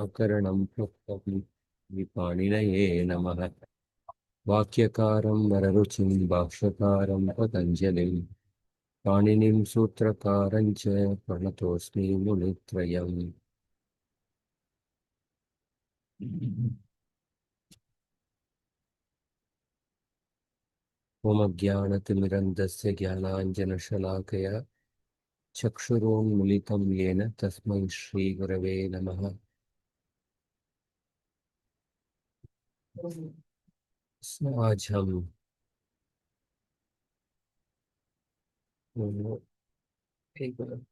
अकरणं प्रोक्तं विपाणिनये नमः। वाक्यकारं वररुचिं भाष्यकारं पतञ्जलिं पाणिनिं सूत्रकारं च प्रणतोऽस्मि मुनित्रयम्। ओमज्ञानतिमिरन्धस्य ज्ञानाञ्जनशलाकया चक्षुरोन्मिलितं येन तस्मै श्रीगुरवे नमः। आज हम एक मिनट।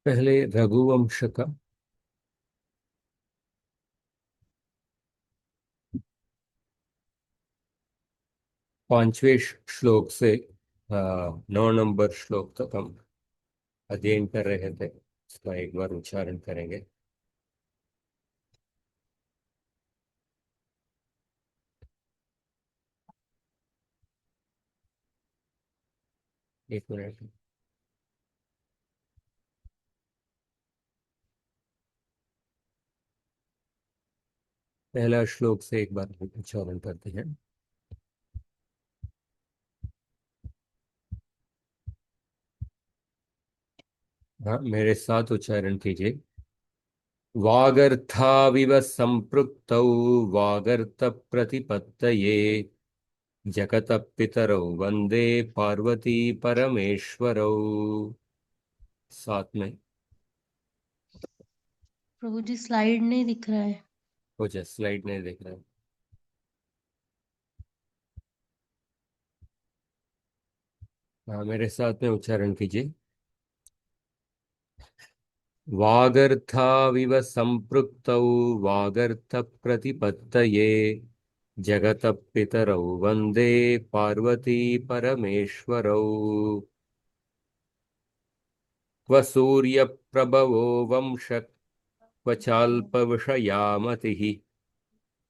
पहले रघुवंश का 5वें श्लोक से 9 नंबर श्लोक तक हम अध्ययन कर रहे थे। इसका एक बार उच्चारण करेंगे। एक मिनट। पहला श्लोक से एक बार उच्चारण करते हैं। हाँ, मेरे साथ उच्चारण कीजिए। वागर्थाविव संपृक्तौ वागर्थ प्रतिपत्तये जगतः पितरौ वंदे पार्वती परमेश्वरौ। साथ में प्रभु जी स्लाइड नहीं दिख रहा है। हो जाए, स्लाइड नहीं देख रहा है। हाँ, मेरे साथ में उच्चारण कीजिए। वागर्थाविव संपृक्तौ वागर्थ प्रतिपत्तये जगतः पितरौ वंदे पार्वती परमेश्वरौ। क्व सूर्यप्रभवो वंशः क्व चाल्पविषया मतिः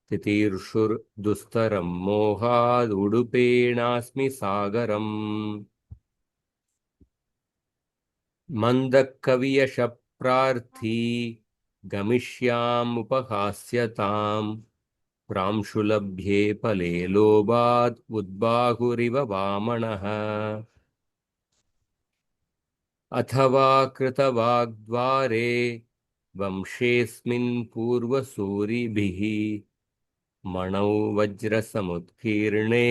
तितीर्षुर्दुस्तरं मोहादुडुपेणास्मि सागरम्। मंदकवियशप्रार्थी गमिष्यामुपहास्यताम् प्रांशुलभ्ये फले लोभात् उद्बाहुरिव वामनः। अथवा कृतवाग्द्वारे वंशेऽस्मिन् पूर्वसूरिभिः मणौ वज्रसमुत्कीर्णे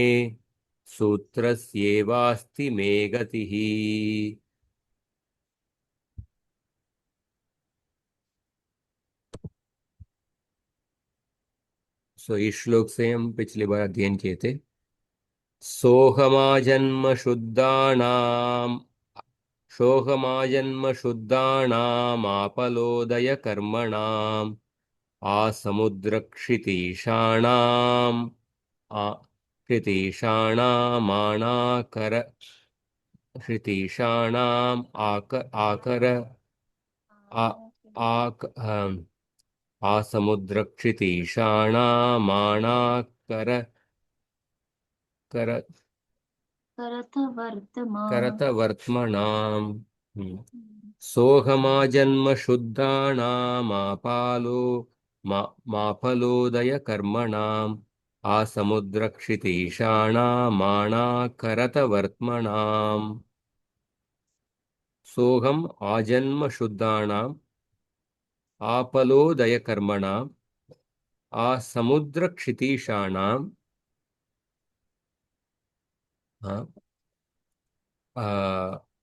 सूत्रस्येवास्ति मे गतिः। इस श्लोक से हम पिछली बार अध्ययन किए थे। सोहमाजन्म शुद्धानाम सोहमाजन्म शुद्धानाम आपलोदय कर्मणाम आसमुद्र क्षितीशाणाम आ क्षितीशाणामानाकर क्षितीशाणाम आकर आ, आक आसमुद्र क्षितीशाणामानाकर कर करत वर्तमान। करत वर्त्मनाम्। सोऽहमाजन्म शुद्धानामापालो माफलोदय कर्मणाम् आसमुद्र क्षितीशाणामाणाकरत वर्त्मनाम्। सोऽहम् आजन्म शुद्धानाम् आपलोदय कर्मणाम् आसमुद्र क्षितीशाणाम्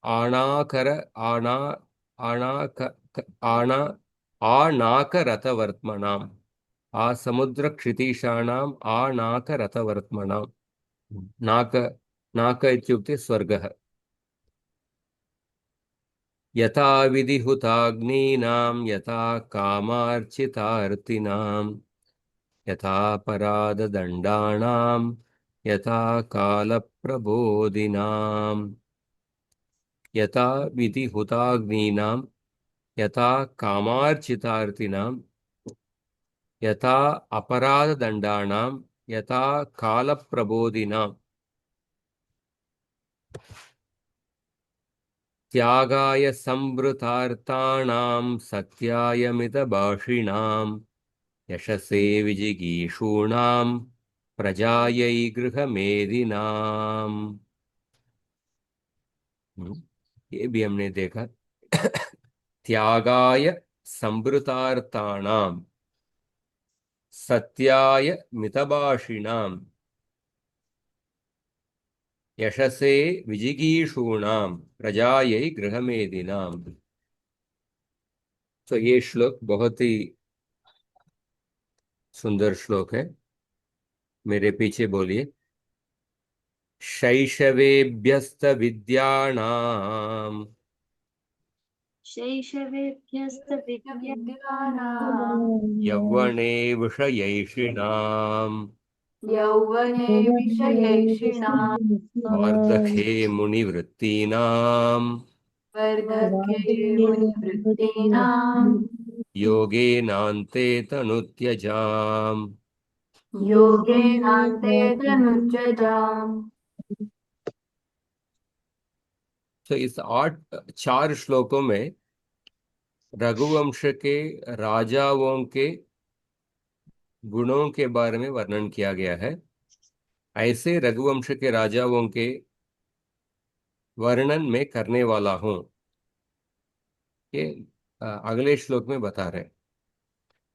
आणाकर आणा आणाक आणा आनाकरतवर्त्मनाम् आसमुद्रक्षितीशानाम् आनाकरतवर्त्मनाम्। नाक नाक इत्युक्ते स्वर्गः। यथा विधिहुताग्नीनां यथा कामार्चितार्तिनां यथा पराददण्डानां यथा कालप्रबोधिनां यथा विधिहुताग्नीनां यथा कामार्चितार्तिनां यथा अपराधदण्डानां यथा कालप्रबोधिनां त्यागाय संवृतार्ताणां सत्याय मितभाषिणां यशसे विजिगीषूणां प्रजायै गृहमेदिनाम्। ये भी हमने देखा। त्यागाय संवृतार्ताणां सत्याय मितभाषिणां यशसे विजिगीषूणां प्रजायै गृहमेदिनाम्। तो ये श्लोक बहुत ही सुंदर श्लोक है। मेरे पीछे बोलिए। शैशवेभ्यस्त विद्यानां शैशवेभ्यस्तविद्यानां यौवने विषयैषिणां यौवने विषयैषिणां वार्धक्ये मुनिवृत्तीनां वर्धके मुनिवृत्तीनां योगेनान्ते तनुत्यजाम्। योगेनान्ते तनुज्जताम्। तो इस 4 श्लोकों में रघुवंश के राजाओं के गुणों के बारे में वर्णन किया गया है। ऐसे रघुवंश के राजाओं के वर्णन में करने वाला हूं, ये अगले श्लोक में बता रहे हैं।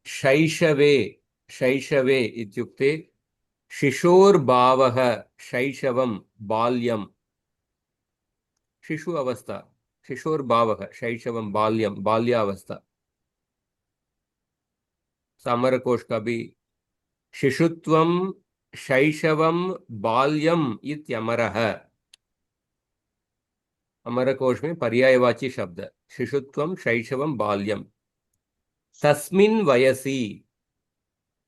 शैशवे शैशवे इत्युक्ते शिशोर्भावः शैशवं बाल्यं शिशु अवस्था शिशोर्भावः शैशवं बाल्यं बाल्यावस्था। सामरकोश का भी शिशुत्वं शैशवं बाल्यम इत्यमरः। अमरकोश में पर्यायवाची शब्द शिशुत्वं शैशवं बाल्यम। तस्मिन् वयसि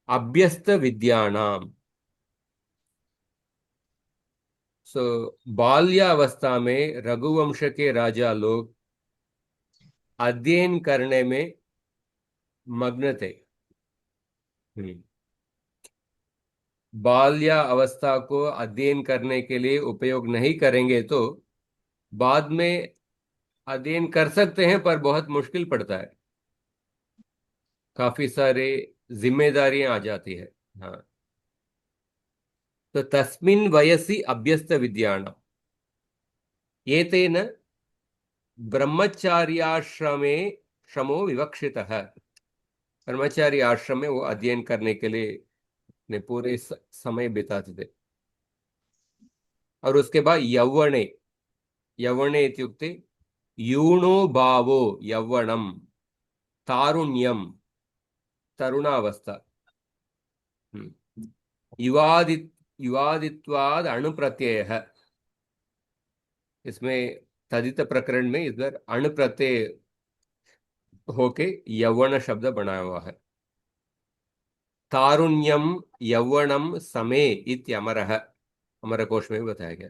अभ्यस्त विद्यानाम। सो बाल्यावस्था में रघुवंश के राजा लोग अध्ययन करने में मग्न थे। बाल्या अवस्था को अध्ययन करने के लिए उपयोग नहीं करेंगे तो बाद में अध्ययन कर सकते हैं, पर बहुत मुश्किल पड़ता है, काफी सारे जिम्मेदारियां आ जाती है। हाँ, तो तस्मिन् वयसि अभ्यस्त विद्यानां एतेन ब्रह्मचार्याश्रमे श्रमो विवक्षितः। ब्रह्मचारी आश्रम में वो अध्ययन करने के लिए अपने पूरे समय बिताते थे। और उसके बाद यौवने यौवने इत्युक्ते यूणो भावो यौवनम तारुण्यम तरुणावस्था। युवादि युवादित्वाद अणुप्रत्यय। इसमें तदित प्रकरण में इधर अणुप्रत्यय होके यौवन शब्द बनाया हुआ है। तारुण्यम यौवनम समे इत्यमरः अमरकोश में बताया गया।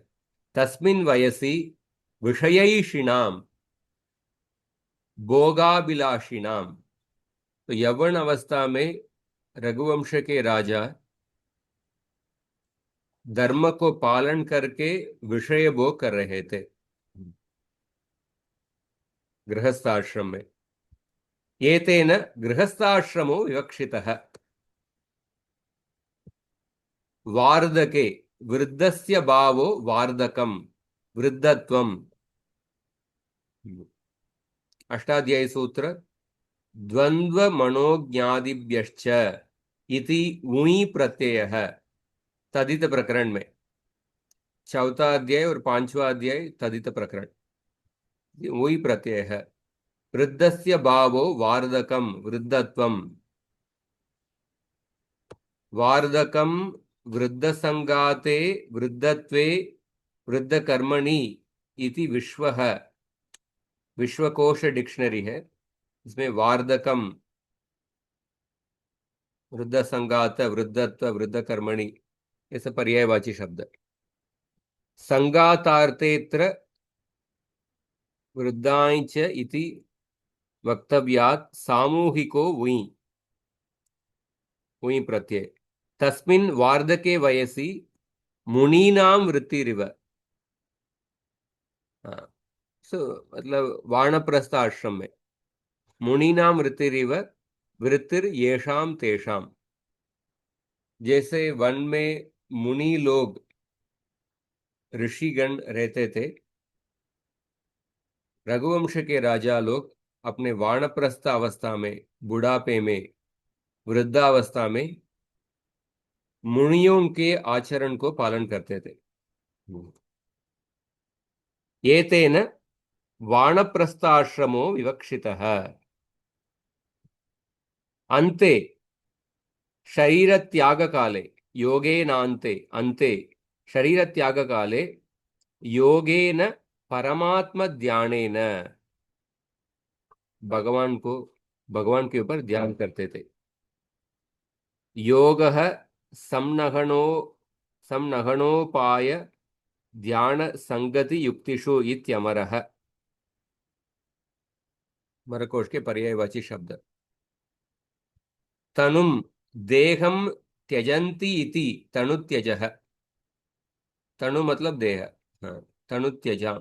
तस्मिन् वयसि विषयैषिणाम भोगाभिलाषिणाम। तो यौवन अवस्था में रघुवंश के राजा धर्म को पालन करके विषय भोग कर रहे थे गृहस्थाश्रम में। एतेन गृहस्थाश्रमो विवक्षितः। वार्धके वृद्धस्य भावो वार्धकम वृद्धत्वम। अष्टाध्यायी सूत्र द्वंद्व मनोज्ञादिभ्यश्च इति ऊई प्रत्ययः तदित प्रकरण में। चौथा अध्याय और 5वां अध्याय तदित प्रकरण वही प्रत्यय है। वृद्धस्य भावो वार्धकम वृद्धत्वम। वार्धकम वृद्ध संगाते वृद्धत्वे वृद्ध कर्मणि इति विश्वः। विश्वकोश डिक्शनरी है, इसमें वार्धकम, वृद्ध संगात, वृद्धत्व, वृद्ध कर्मणि, ये सब पर्यायवाची शब्द है। संगातार्थेत्र वृद्धांच इति वक्तव्यात् सामूहिको वुञ्, वुञ् प्रत्यय, तस्मिन् वार्धके वयसि मुनीनां वृत्तिरिव। हाँ, सो मतलब वानप्रस्थ आश्रम में मुनीनां वृत्तिरिव, वृत्तिर येषाम तेषाम, जैसे वन में मुनि लोग, ऋषिगण रहते थे, रघुवंश के राजा लोग अपने वानप्रस्थ अवस्था में, बुढ़ापे में, वृद्धावस्था में मुनियों के आचरण को पालन करते थे। एतेन वानप्रस्थाश्रमो विवक्षितः। अन्ते शरीर त्याग काले, योगेनान्ते, अन्ते शरीर त्याग काले योगेन परमात्म ध्यानेन, भगवान के ऊपर ध्यान करते थे। योगः संनहनो संनहनोपाय ध्यान संगति युक्तिषु इत्यमरः, मरकोश के पर्यायवाची शब्द। तनुम देहम त्यजन्ति इति तनुत्यजः, तनु मतलब देह, हाँ, तनुत्यजाम।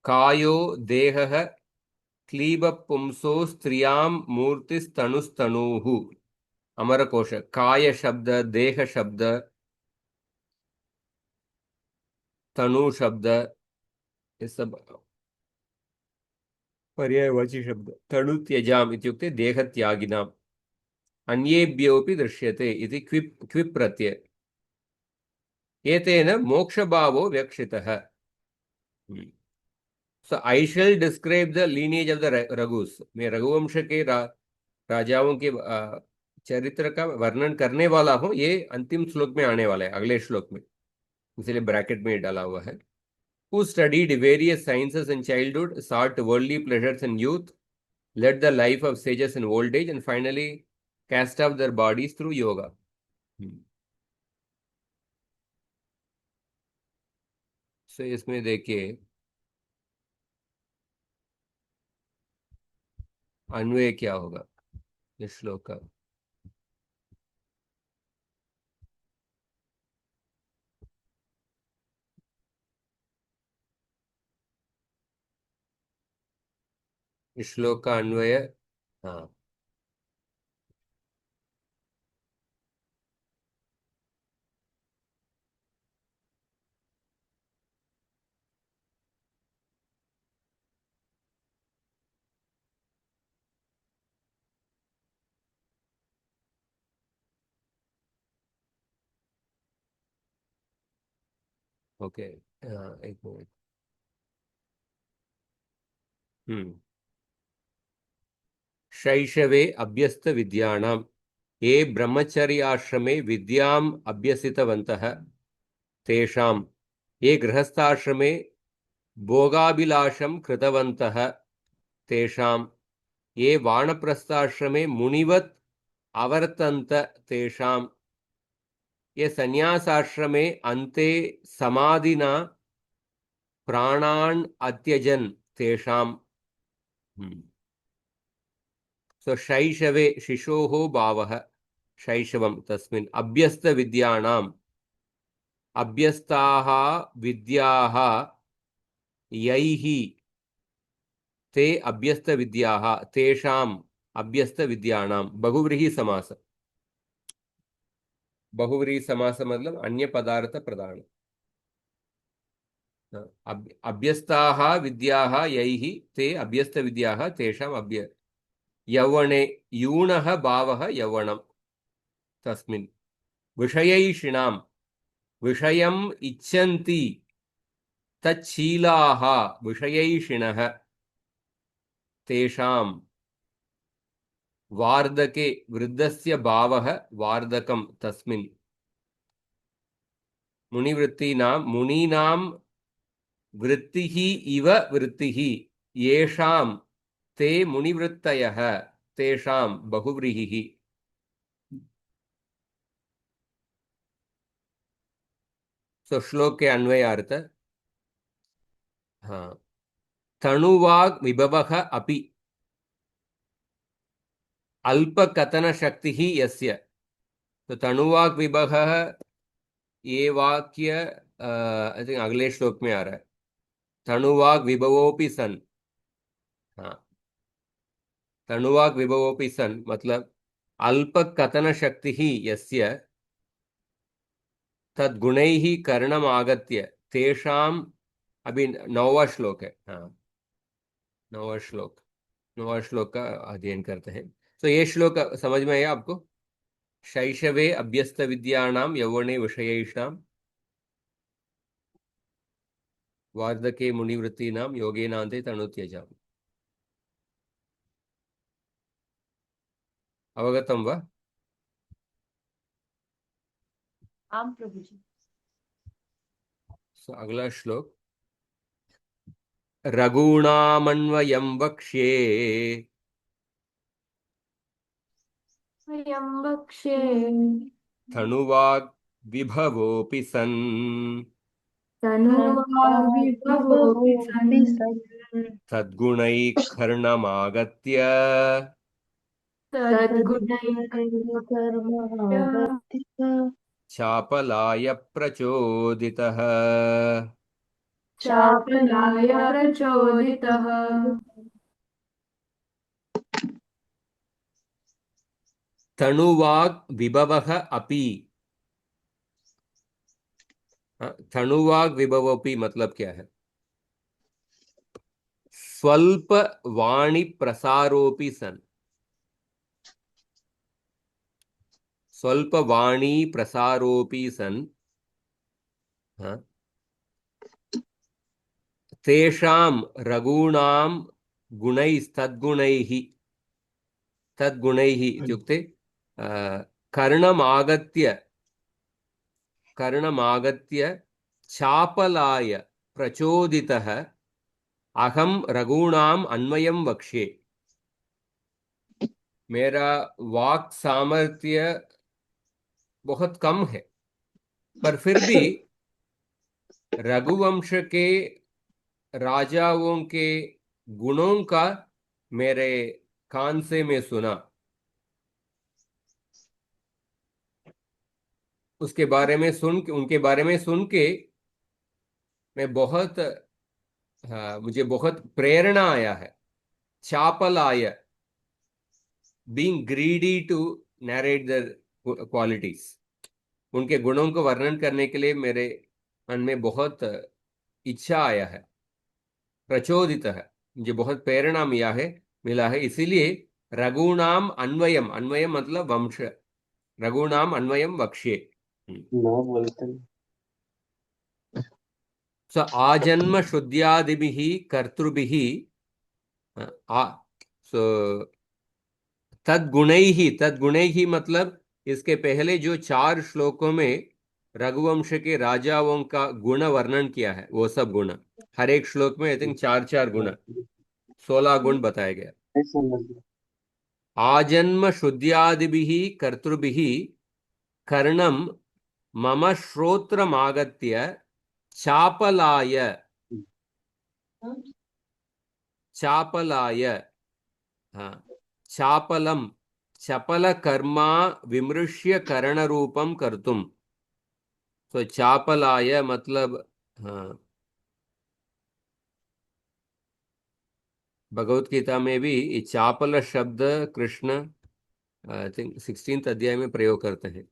कायो देहः क्लीब पुंसो स्त्रियां मूर्तिस्तनुस्तनूः, अमरकोश, काय शब्द, देह शब्द, तनु शब्द, ये सब पर्यायवाची शब्द। तनु त्यजाम इत्युक्ते देहत्यागिनाम्। अन्येभ्योऽपि दृश्यते इति क्विप् प्रत्यय। एतेन मोक्षभावो व्यक्षितः। So I shall describe the lineage of the रघुस। मैं रघुवंश के राजाओं के चरित्र का वर्णन करने वाला हूं। ये अंतिम श्लोक में आने वाला है, अगले श्लोक में, इसलिए ब्रैकेट में डाला हुआ है। Who studied various sciences in childhood, sought worldly pleasures in youth, led the life of sages in old age, and finally cast off their bodies through yoga. So इसमें देखिए अन्वय क्या होगा इस श्लोक का। इस श्लोक का अन्वय, हाँ, ओके, हाँ, एक मिनट। शैशवे अभ्यस्त विद्यानां, ये ब्रह्मचर्याश्रमे विद्याम् अभ्यसितवन्तः, तेषां, ये गृहस्थाश्रमे भोगाभिलाषं कृतवन्तः, तेषां, ये वानप्रस्थाश्रमे मुनिवत् अवर्तन्त, तेषां, ये संन्यासाश्रमे अन्ते समाधिना प्राणान् अत्यजन्, तेषां। सो शैशवे, शिशोः भावः शैशवं, तस्मिन् अभ्यस्त विद्यानाम्, अभ्यस्ताः विद्याः यैः, ते अभ्यस्त विद्याः, तेषाम् अभ्यस्त विद्यानां, बहुव्रीहि समास। बहुव्रीहि समास मतलब अन्य पदार्थ प्रदान। अभ्यस्ताः विद्याः यैः, ते अभ्यस्त विद्याः, तेषाम् अभ्य यौवने, यूनः भावः यौवनं, तस्मिन् विषयैषिणां, विषयम् इच्छन्ति तच्छीलाः विषयैषिणः, तेषां वार्धके, वृद्धस्य भावः वार्धकं, तस्मिन् मुनिवृत्तीनां, मुनीनां वृत्तिः इव वृत्तिः, येषां ते मुनिवृत्तयः तेषां बहुव्रीहिः। सो श्लोक के अन्वयार्थ, हाँ, तनुवाग विभवः अपि अल्पकथन शक्ति ही यस्य। तो तनुवाग विभवः, ये वाक्य आई थिंक अगले श्लोक में आ रहा है। तनुवाग विभवोपि सन, हाँ, तनुवाग विभवोपि सन मतलब अल्पकथन शक्ति ही यस्य तद्गुणैः कर्णम आगत्य तेषाम। अभी 9वां श्लोक है, हाँ, 9वां श्लोक, 9वां श्लोक का अध्ययन करते हैं। तो ये श्लोक समझ में आया आपको? शैशवे अभ्यस्त विद्यानां यौवने विषयैषां वार्धके मुनिवृत्तीनां योगेनान्ते तनुत्यजाम्। अवगतं वा? आम प्रभु जी। अगला श्लोक, रघूणामन्वयं वक्ष्ये वयं वक्ष्ये तनुवाग् विभवोऽपि सन् तनुवाविभवोऽपि सन् तद्गुणैः कर्णमागत्य तद्गुणैः चापलाय प्रचोदितः। चापलाय प्रचोदितः। तनुवाग् विभवः अपि, हाँ, तनुवाग् विभवोऽपि मतलब क्या है? स्वल्प वाणी प्रसारोऽपि सन्, स्वल्प वाणी प्रसारोऽपि सन्, हाँ, तेषां रघूणां गुणैस्तद्गुणैः, तद्गुणैः इत्युक्ते कर्णमागत्य, कर्णमागत्य चापलाय प्रचोदितः अहम रघूणाम अन्वयम वक्ष्ये। मेरा वाक सामर्थ्य बहुत कम है, पर फिर भी रघुवंश के राजाओं के गुणों का मेरे कान से मैं सुना, उसके बारे में सुन के, उनके बारे में सुन के मैं बहुत, हाँ, मुझे बहुत प्रेरणा आया है। चापलाय, being greedy to narrate the qualities, उनके गुणों को वर्णन करने के लिए मेरे मन में बहुत इच्छा आया है। प्रचोदित है, मुझे बहुत प्रेरणा मिला है इसीलिए रघुनाम अन्वयम, अन्वयम मतलब वंश, रघुनाम अन्वयम वक्ष्ये। नो बोलते हैं। स आजन्म शुद्ध्यादिभिः कर्तृभिः, आ सो तद्गुणैः, तद्गुणैः मतलब इसके पहले जो 4 श्लोकों में रघुवंश के राजाओं का गुण वर्णन किया है, वो सब गुण हर एक श्लोक में आई थिंक 4 4 गुण, 16 गुण बताया गया। ऐसा मतलब आजन्म शुद्ध्यादिभिः कर्तृभिः कर्णम मम श्रोत्रमागत्य चापलाय, चापलाय, हाँ, चापलम, चपल कर्मा विमृश्य करण रूपम कर्तुम। तो चापलाय मतलब, हाँ, भगवत गीता में भी ये चापल शब्द कृष्ण आई थिंक 16th अध्याय में प्रयोग करते हैं।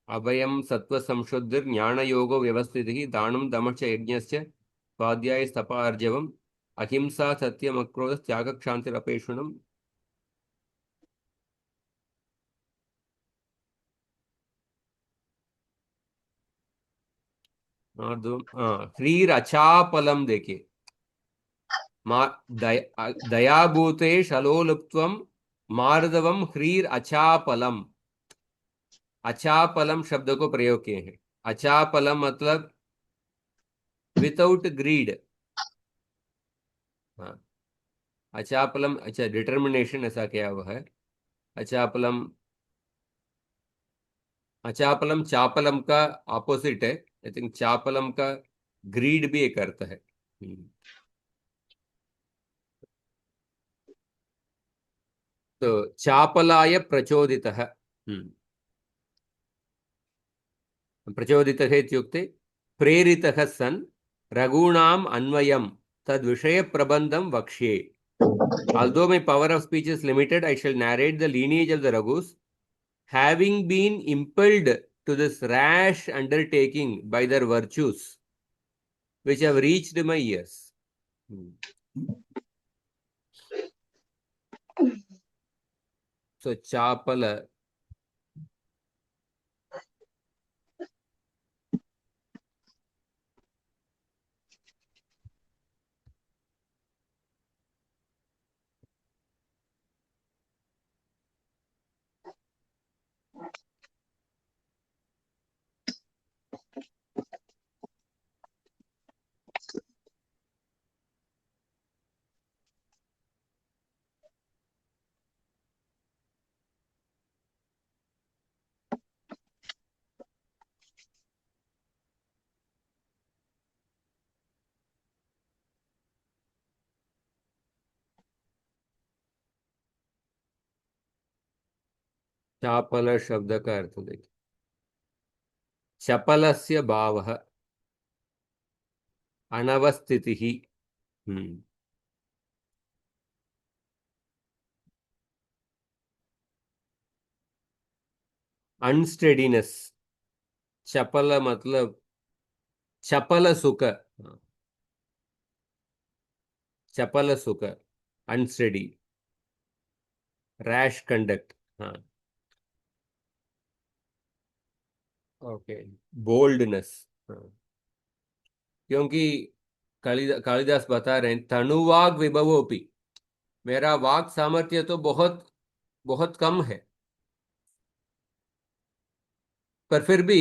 अभयम सत्व संशुद्धिर ज्ञान योगो व्यवस्थिति दानं दमश्च यज्ञश्च स्वाध्याय स्थपार्जवम अहिंसा सत्यम अक्रोध त्याग क्षांतिरपेक्षुणम। ह्रीर अचापलम देखिए, दयाभूते शलोलुप्त्वम मार्दवम ह्रीर अचापलम। अचापलम शब्द को प्रयोग किए हैं। अचापलम मतलब विदाउट ग्रीड। हाँ, अचापलम, अच्छा डिटर्मिनेशन ऐसा क्या हुआ है। अचापलम, अचापलम चापलम का ऑपोजिट है। आई थिंक चापलम का ग्रीड भी एक अर्थ है। तो चापलाय प्रचोदितः। प्रचोदितः इत्युक्ते प्रेरितः सन् रघूणाम् अन्वयम् तद्विषय प्रबन्धं वक्ष्ये। Although my power of speech is limited, I shall narrate the lineage of the Raghus, having been impelled to this rash undertaking by their virtues, which have reached my ears. So, Chapala. चापल शब्द का अर्थ देखिए। चपलस्य भावः अनवस्थितिः। अनस्टेडीनेस। चपल मतलब चपल सुख। चपल सुख, अनस्टेडी, रैश कंडक्ट। हाँ, ओके, बोल्डनेस। हाँ, क्योंकि कालिदास बता रहे हैं तनुवाग विभवोपि, मेरा वाक सामर्थ्य तो बहुत बहुत कम है, पर फिर भी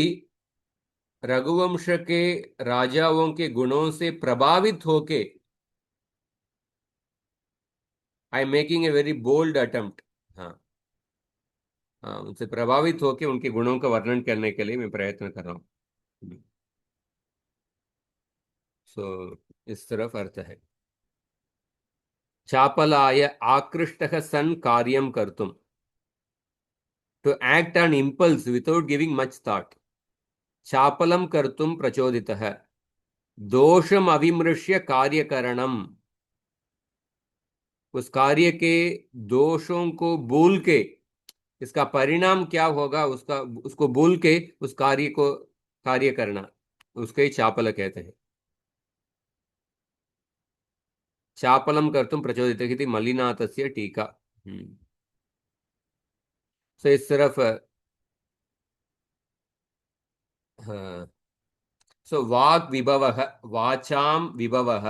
रघुवंश के राजाओं के गुणों से प्रभावित होके I am making a very bold attempt. हाँ, हाँ, उनसे प्रभावित होके उनके गुणों का वर्णन करने के लिए मैं प्रयत्न कर रहा हूँ। सो इस तरफ अर्थ है। चापलाय आकृष्टः सन् कार्यं कर्तुं, to act on impulse without giving much thought. चापलं कर्तुं प्रचोदितः, दोषम अविमृश्य कार्यकरणम, उस कार्य के दोषों को भूल के इसका परिणाम क्या होगा उसका, उसको भूल के उस कार्य को कार्य करना, उसको ही चापल कहते हैं। चापलम कर्तुं प्रचोदितः इति मल्लिनाथस्य टीका। सो इस तरफ, हाँ, सो वाक् विभवः, वाचां विभवः,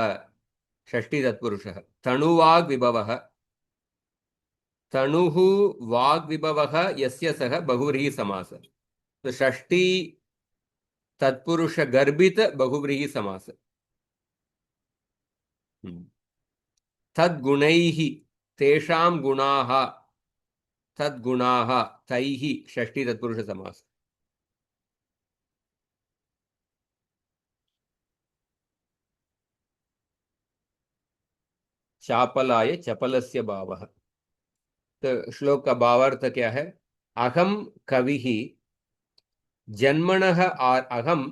षष्ठी तत्पुरुषः। तनुवाग् विभवः, तनुः वाग् विभवः यस्य सः बहुव्रीहि समास। तो षष्ठी तत्पुरुष गर्भित बहुव्रीहि समास। तद्गुणैः, तेषां गुणाः, तद्गुणाः, तैः, षष्ठी तत्पुरुष समास। चापलाय चपलस्य भावः। तो श्लोक का भावार्थ क्या है। अहम कविः जन्मनः अहम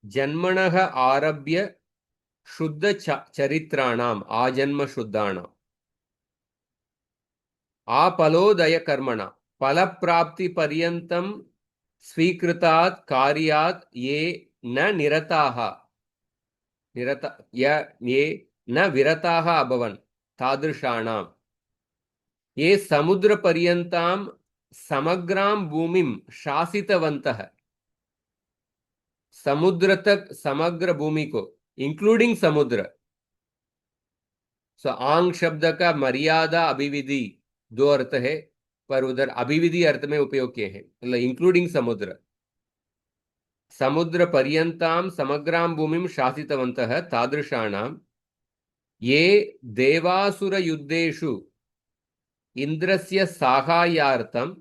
जन्मनः आरभ्य शुद्ध चरित्राणाम आजन्म शुद्धानाम आपलोदय कर्मणा फल प्राप्ति पर्यंतम स्वीकृतात् कार्यात् ये न निरताः, ये न विरताः अभवन् तादृशाणाम ये समुद्र पर्यंतां समग्रां भूमिं शासितवन्तः। समुद्र तक, समग्र भूमि को इंक्लूडिंग समुद्र। सो आंग शब्द का मर्यादा अभिविधि दो अर्थ है। पर उधर अभिविधि अर्थ में उपयोग किए हैं, मतलब इंक्लूडिंग समुद्र। समुद्र पर्यन्तां समग्रां भूमिं शासितवन्तः तादृशाणां ये देवासुर युद्धेषु इन्द्रस्य साहाय्यार्थं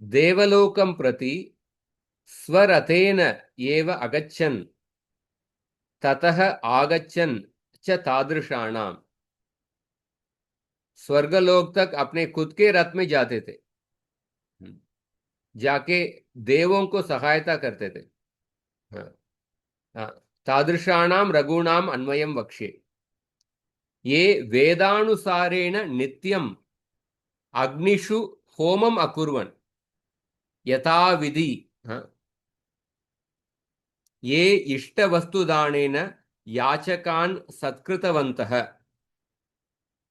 देवलोकं प्रति स्वरथेन एव अगच्छन् ततः आगच्छन् च तादृशाणां, स्वर्गलोक तक अपने खुद के रथ में जाते थे, जाके देवों को सहायता करते थे। हाँ, हाँ, तादृशाणाम रघूणाम अन्वयम वक्ष्ये। ये वेदानुसारेण नित्यम अग्निषु होमम अकुर्वन् यथा विधि। हाँ, ये इष्ट वस्तुदानेन याचकान् सत्कृतवन्तः,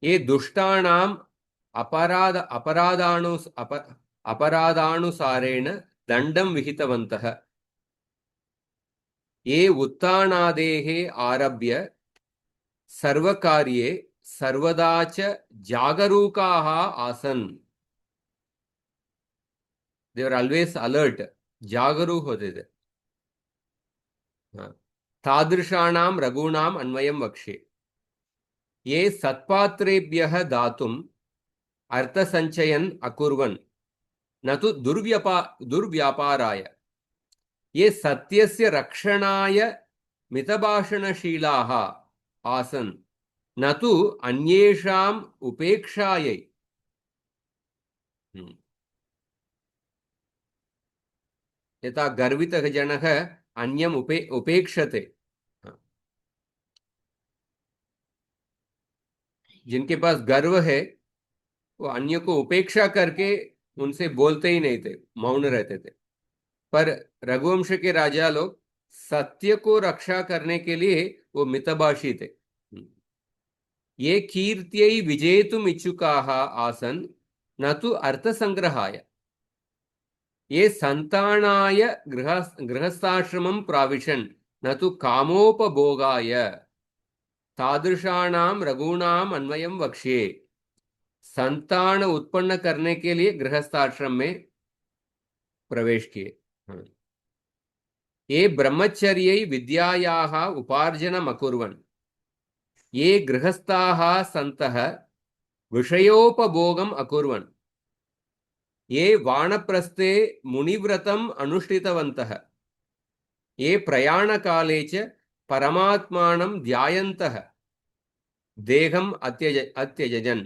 ये दुष्टानाम् अपराधानुसारेण दंडं विहितवन्तः, ये उत्थानादेः आरभ्य सर्वकार्ये सर्वदा च जागरूकाः आसन्। दे वर ऑलवेज अलर्ट, जागरूक होते थे। हाँ। तादृशानां रघूणाम् अन्वयं वक्ष्ये। ये सत्पात्रेभ्यः दातुम् अर्थसञ्चयन् अकुर्वन् न तु दुर्व्यापाराय, ये सत्यस्य रक्षणाय मितभाषणशीलाः आसन् न तु अन्येषाम् उपेक्षायै। यथा गर्वितः जनः अन्यम् उपेक्षते। हाँ। जिनके पास गर्व है वो अन्य को उपेक्षा करके उनसे बोलते ही नहीं थे, मौन रहते थे। पर रघुवंश के राजा लोग सत्य को रक्षा करने के लिए वो मितभाषी थे। ये कीर्त्यै विजेतुम् इच्छुकाः आसन् न तु अर्थसंग्रहाय, ये संतानाय गृहस्थाश्रमं प्राविशन् न तु कामोपभोगाय। तादृशानां रघूणाम् अन्वयं वक्ष्ये। संतान उत्पन्न करने के लिए गृहस्थाश्रम में प्रवेश किए। हाँ। ये ब्रह्मचर्यै विद्यायाः उपार्जनम् अकुर्वन्, ये गृहस्थाः सन्तः विषयोपभोगम् अकुर्वन्, ये वानप्रस्थे मुनिव्रतम् अनुष्ठितवन्तः, ये प्रयाणकाले च परमात्मानं ध्यायन्तः देहम् अत्यजन्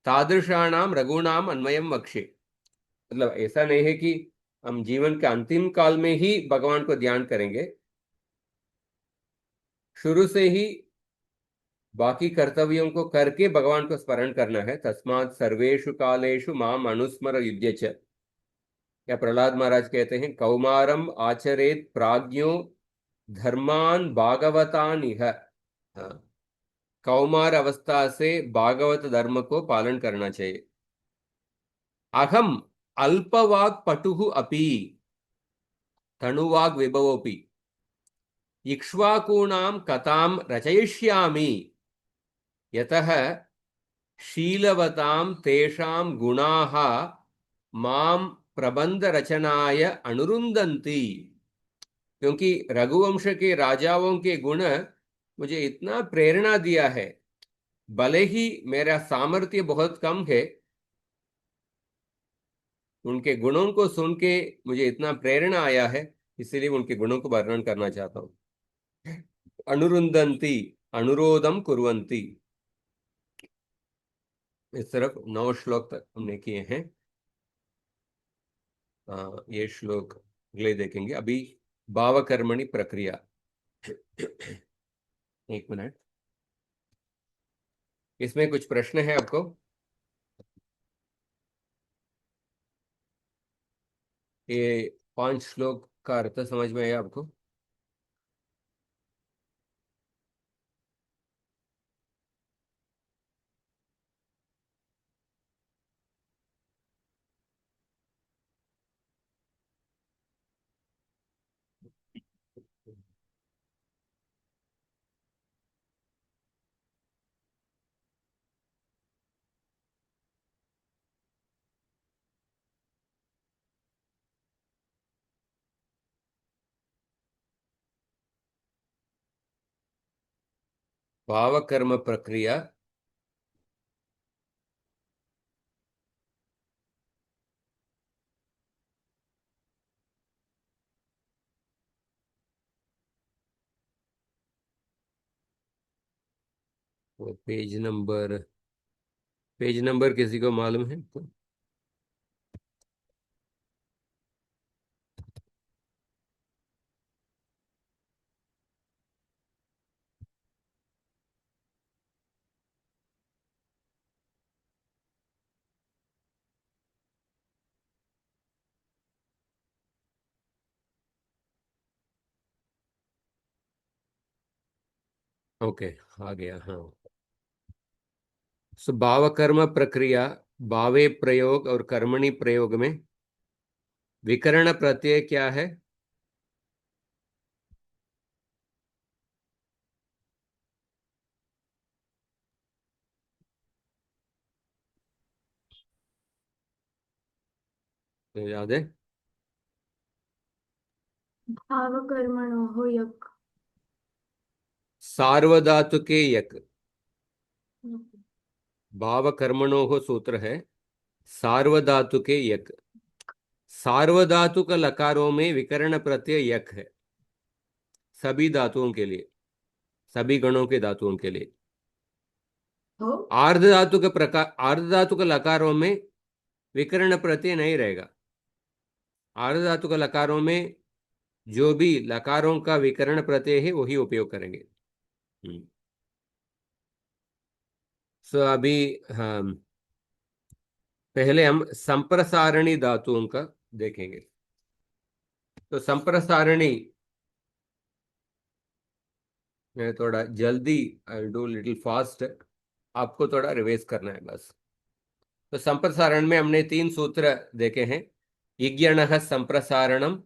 तादृशाणां रघूणाम् अन्वयं वक्ष्ये। मतलब ऐसा नहीं है कि हम जीवन के अंतिम काल में ही भगवान को ध्यान करेंगे, शुरू से ही बाकी कर्तव्यों को करके भगवान को स्मरण करना है। तस्मात् सर्वेषु कालेषु माम अनुस्मर युध्य च। या प्रहलाद महाराज कहते हैं कौमारम आचरेत प्राज्ञो धर्मान भागवतान इह। हाँ, कौमार अवस्था से भागवत धर्म को पालन करना चाहिए। अहम अल्पवाग पटुः अपि तनुवाग विभवोपि इक्ष्वाकूणां कथां रचयिष्यामि यतः शीलवतां तेषां गुणाः मां प्रबंध रचनाय अनुरुंधन्ति। क्योंकि रघुवंश के राजाओं के गुण मुझे इतना प्रेरणा दिया है, भले ही मेरा सामर्थ्य बहुत कम है, उनके गुणों को सुन के मुझे इतना प्रेरणा आया है, इसलिए उनके गुणों को वर्णन करना चाहता हूं। अनुरुंधन्ति, अनुरोधम कुर्वन्ति। इस तरफ 9 श्लोक तक हमने किए हैं। ये श्लोक अगले देखेंगे। अभी भावकर्मणि प्रक्रिया। एक मिनट, इसमें कुछ प्रश्न है आपको? ये 5 श्लोक का अर्थ समझ में आया आपको? भावकर्म प्रक्रिया वो पेज नंबर किसी को मालूम है तो? ओके, आ गया। हाँ, सो भावकर्म प्रक्रिया, भावे प्रयोग और कर्मणि प्रयोग में विकर्ण प्रत्यय क्या है? तो याद है? भावकर्मणोः यक्। सार्वधातुके यक। भावकर्मणोः सूत्र है सार्वधातुके यक। सार्वधातुक लकारों में विकर्ण प्रत्यय यक है, सभी धातुओं के लिए, सभी गणों के धातुओं के लिए। हो आर्ध धातु के प्रकार, आर्ध धातु के लकारों में विकर्ण प्रत्यय नहीं रहेगा। आर्ध धातु के लकारों में जो भी लकारों का विकर्ण प्रत्यय है वही उपयोग करेंगे। सो अभी हम पहले हम संप्रसारणी धातुओं का देखेंगे। तो संप्रसारणी, मैं थोड़ा जल्दी, आई डू लिटिल फास्ट, आपको थोड़ा रिवाइज करना है बस। तो संप्रसारण में हमने 3 सूत्र देखे हैं। इज्ञणः संप्रसारणम,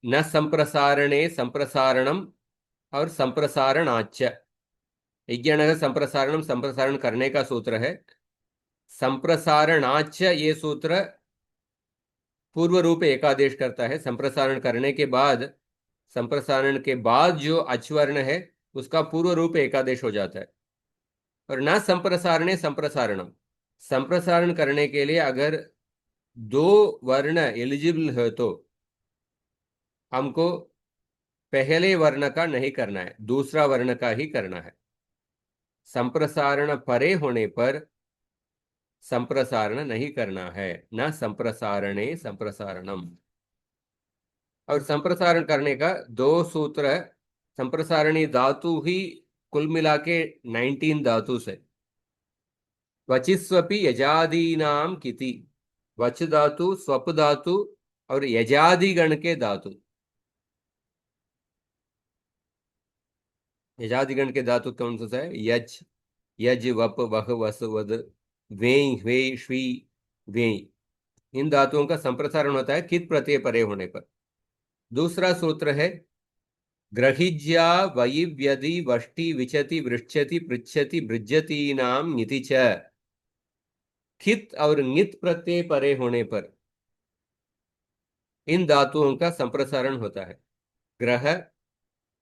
न संप्रसारणे संप्रसारणम और संप्रसारणाच। इज्ञणः संप्रसारणम, संप्रसारण करने का सूत्र है। संप्रसारणाच ये सूत्र पूर्व रूप एकादेश करता है। संप्रसारण के बाद जो अचवर्ण है उसका पूर्व रूप एकादेश हो जाता है। और न संप्रसारणे संप्रसारणम, संप्रसारण करने के लिए अगर 2 वर्ण एलिजिबल है तो हमको पहले वर्ण का नहीं करना है, दूसरा वर्ण का ही करना है। संप्रसारण परे होने पर संप्रसारण नहीं करना है। न संप्रसारणे संप्रसारणम। और संप्रसारण करने का 2 सूत्र है। संप्रसारणी धातु ही कुल मिला के 19 धातु से। वचिस्वपि यजादीनाम किति, वच धातु, स्वप धातु और यजादि गण के धातु। यजादि गण के धातु कौन सा है? यज, यज वप वह वस वद, वें ह्वे श्वी वें। इन धातुओं का संप्रसारण होता है कित प्रत्यय परे होने पर। दूसरा सूत्र है ग्रहिज्या वयि व्यधि वष्टि विचति वृक्षति पृच्छति बृज्यति नाम नीति च। खित और नित प्रत्यय परे होने पर इन धातुओं का संप्रसारण होता है। ग्रह,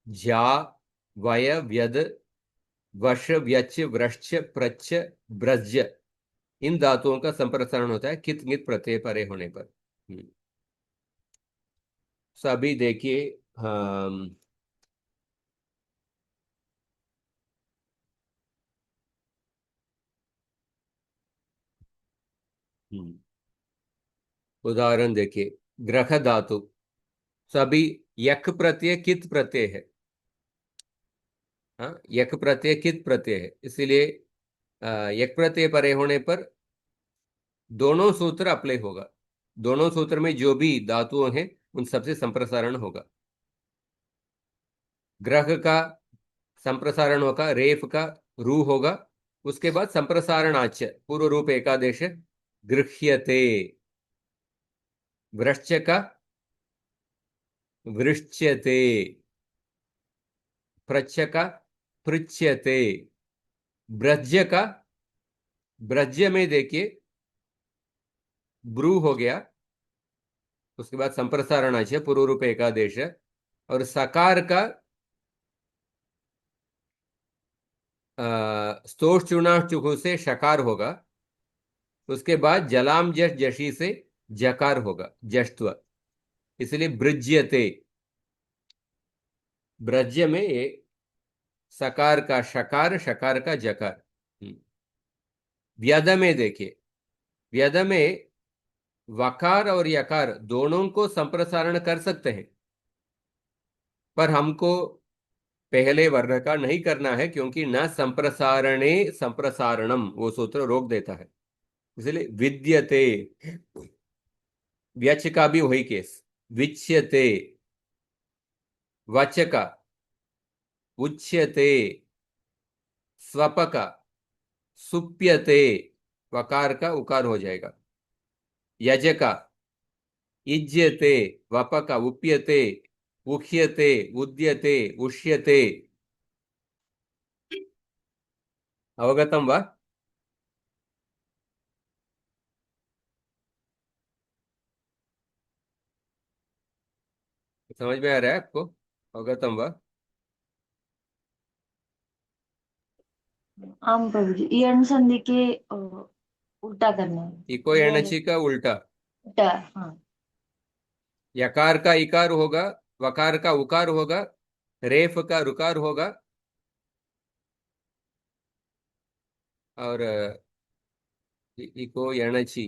ज्या, वय व्यद, वश व्यच वृक्ष प्रच्छ ब्रज, इन धातुओं का संप्रसारण होता है कित नित प्रत्यय परे होने पर। सभी देखिए, हम उदाहरण देखिए। ग्रह धातु सभी यक प्रत्यय कित प्रत्यय है। हाँ, यक प्रत्यय कित प्रत्यय है, इसीलिए यक प्रत्यय परे होने पर दोनों सूत्र अप्लाई होगा। दोनों सूत्र में जो भी धातुओं हैं उन सबसे संप्रसारण होगा। ग्रह का संप्रसारण होगा, रेफ का रू होगा, उसके बाद संप्रसारणाच पूर्व रूप एकादेश गृह्यते। वृश्च का वृश्च्यते, प्रच्छ का पृच्छ्यते, ब्रज्य का, ब्रज्य में देखिए ब्रू हो गया, उसके बाद संप्रसारणाच पूर्व रूप एकादेश और सकार का स्तोष चुना चुहु से शकार होगा। उसके बाद जलाम जश जशी से जकार होगा, जश्त्व। इसलिए बृज्यते, ब्रज्य में ये सकार का शकार, शकार का जकार। व्यद में देखिए, व्यद में वकार और यकार दोनों को संप्रसारण कर सकते हैं, पर हमको पहले वर्ण का नहीं करना है, क्योंकि न संप्रसारणे संप्रसारणम वो सूत्र रोक देता है। इसलिए विद्यते, व्यच का भी वही केस, विच्यते, वच का, उच्यते, स्वप का, सुप्यते, वकार का उकार हो जाएगा। यज का, इज्यते, वप का, उप्यते, उख्यते, उद्यते, उष्यते। अवगतम वा? समझ में आ रहा है आपको? अवगतम वा? आम प्रभु जी, यण संधि के उल्टा करना है। इको ये वाले एणची का उल्टा। उल्टा, हाँ। यकार का इकार होगा, वकार का उकार होगा, रेफ का रुकार होगा, और इको एणची,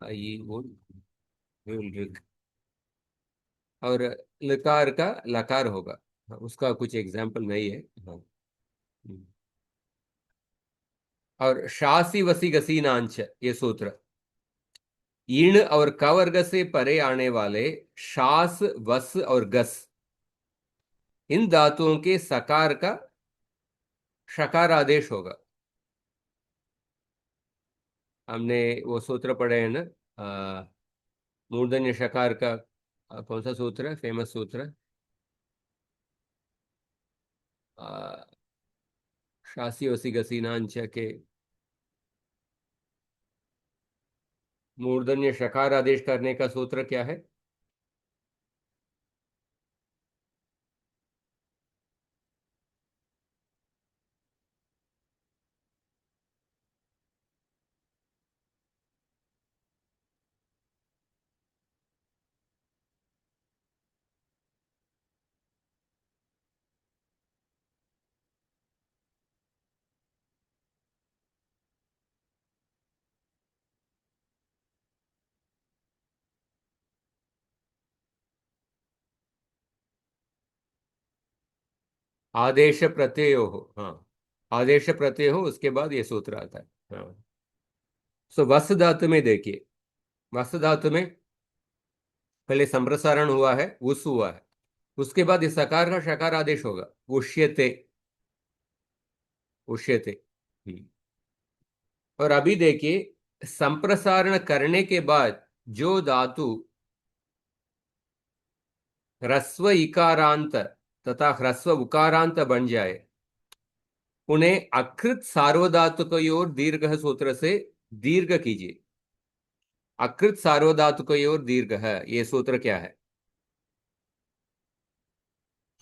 आई उल, और लकार का लकार होगा। हाँ, उसका कुछ एग्जाम्पल नहीं है। हाँ। और शासी वसी गसी नांच, ये सूत्र ईण और क वर्ग से परे आने वाले शास, वस और गस, इन धातुओं के सकार का शकार आदेश होगा। हमने वो सूत्र पढ़े हैं ना, मूर्धन्य शकार का कौन सा सूत्र है, फेमस सूत्र? शासी वसी गसी नांच के मूर्धन्य शकार आदेश करने का सूत्र क्या है? आदेश प्रत्यय हो। हाँ, आदेश प्रत्यय हो, उसके बाद ये सूत्र आता है। हाँ। सो वस धातु में देखिए, वस धातु में पहले संप्रसारण हुआ है, उस हुआ है, उसके बाद इस सकार का शकार आदेश होगा, उष्यते, उष्यते। और अभी देखिए, संप्रसारण करने के बाद जो धातु ह्रस्व इकारांत तथा ह्रस्व उकारांत बन जाए, उन्हें अकृत सार्वधातुकयोर दीर्घ सूत्र से दीर्घ कीजिए। अकृत सार्वधातुकयोर दीर्घ है, ये सूत्र क्या है?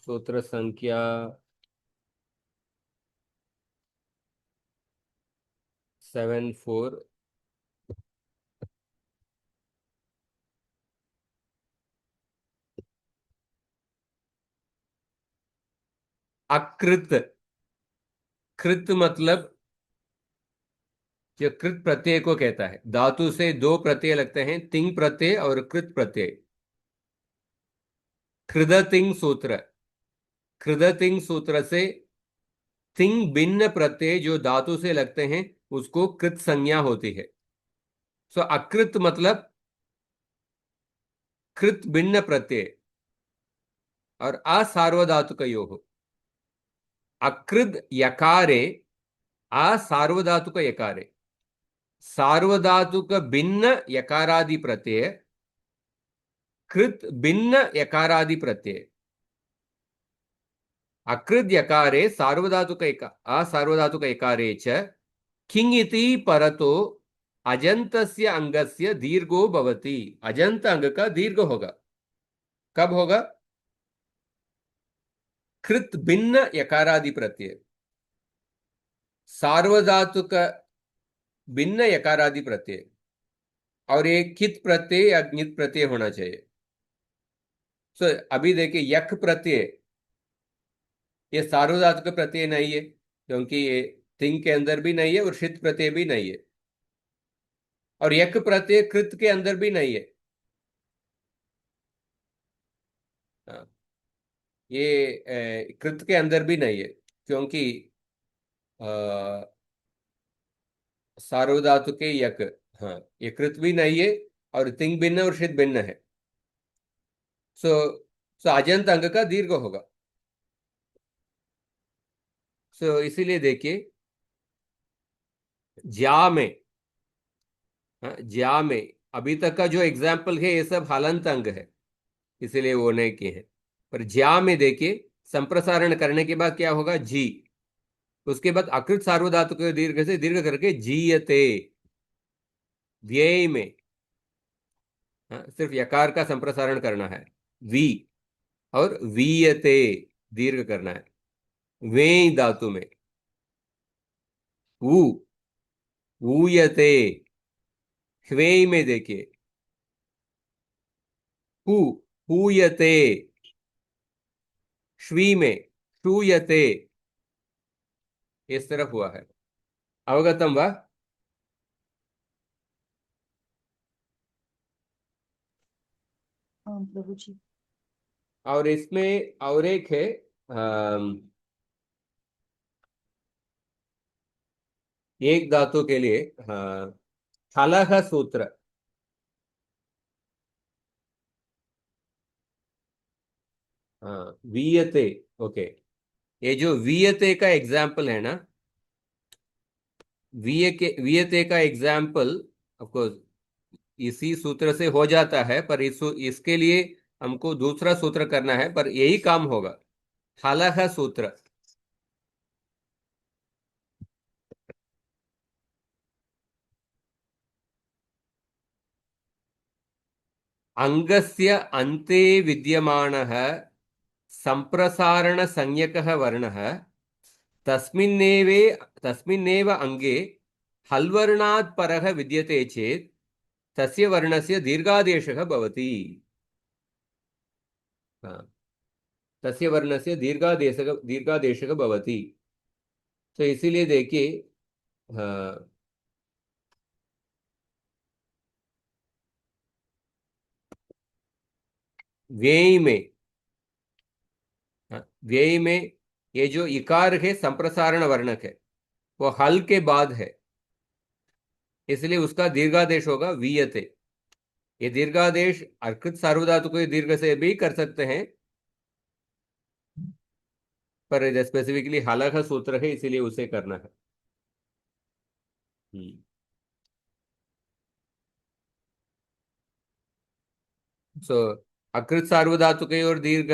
सूत्र संख्या 74। अकृत, कृत मतलब जो कृत प्रत्यय को कहता है, धातु से दो प्रत्यय लगते हैं, तिंग प्रत्यय और कृत प्रत्यय। कृदतिंग सूत्र, कृदतिंग सूत्र से तिंग भिन्न प्रत्यय जो धातु से लगते हैं उसको कृत संज्ञा होती है। सो अकृत मतलब कृत भिन्न प्रत्यय और असार्वधातुकयोः। अकृत यकारे, असार्वधातुक यकारे, सार्वधातुक भिन्न यकारादि प्रत्यय, कृत भिन्न यकारादि प्रत्यय। अकृत यकारे सार्वधातुक असार्वधातुक यकारे च किंग इति परतो अजंतस्य अंगस्य दीर्घो भवति। अजंत अंग का दीर्घ होगा। कब होगा? कृत भिन्न यकारादि प्रत्यय, सार्वधातुक भिन्न यकारादि प्रत्यय, और एक कित प्रत्यय या ज्ञित प्रत्यय होना चाहिए। सो अभी देखिए, यक प्रत्यय ये सार्वधातुक प्रत्यय नहीं है, क्योंकि ये तिंग के अंदर भी नहीं है और शित प्रत्यय भी नहीं है, और यक प्रत्यय कृत के अंदर भी नहीं है। हाँ, ये कृत के अंदर भी नहीं है, क्योंकि अ, सार्वधातुक यक, हाँ, ये कृत भी नहीं है और तिंग भिन्न और शित भिन्न है। सो सो अजंत अंग का दीर्घ होगा। सो इसीलिए देखिए, ज्या में, हाँ, ज्या में अभी तक का जो एग्जाम्पल है ये सब हलंत अंग है, इसीलिए वो नहीं किए हैं। पर ज्या में देखिए, संप्रसारण करने के बाद क्या होगा? जी। उसके बाद अकृत सार्वधातुक दीर्घ से दीर्घ करके जीयते। व्यय में, हाँ, सिर्फ यकार का संप्रसारण करना है, वी, और वीयते दीर्घ करना है। वे धातु में ऊ, ऊयते। ह्वे में देखिए, हु, हूयते। श्वी में श्रूयते। इस तरफ हुआ है। अवगतम वा? प्रभु जी। और इसमें और एक है, एक धातु के लिए, हाँ, हलह सूत्र। हाँ, वीयते। ओके, ये जो वीयते का एग्जाम्पल है ना, वीयते का एग्जाम्पल ऑफ कोर्स इसी सूत्र से हो जाता है, पर इसके लिए हमको दूसरा सूत्र करना है, पर यही काम होगा। हलह सूत्र। अंगस्य अन्ते विद्यमानः संप्रसारण संज्ञकः वर्णः तस्मिन्नेवे तस्मिन्नेव अंगे हल्वर्णात् परः विद्यते चेत् तस्य वर्णस्य दीर्घादेशः भवति। हाँ, तस्य वर्णस्य दीर्घादेशः भवति। तो इसीलिए देखिए, हाँ, व्यय में, हाँ, व्यय में ये जो इकार है संप्रसारण वर्णक है, वो हल के बाद है, इसलिए उसका दीर्घादेश होगा वीयते। ये दीर्घादेश अर्कृत सार्वधातुक के दीर्घ से भी कर सकते हैं, पर स्पेसिफिकली हालाका सूत्र है, इसीलिए उसे करना है। हम्म। सो अकृत सार्वधातुक और दीर्घ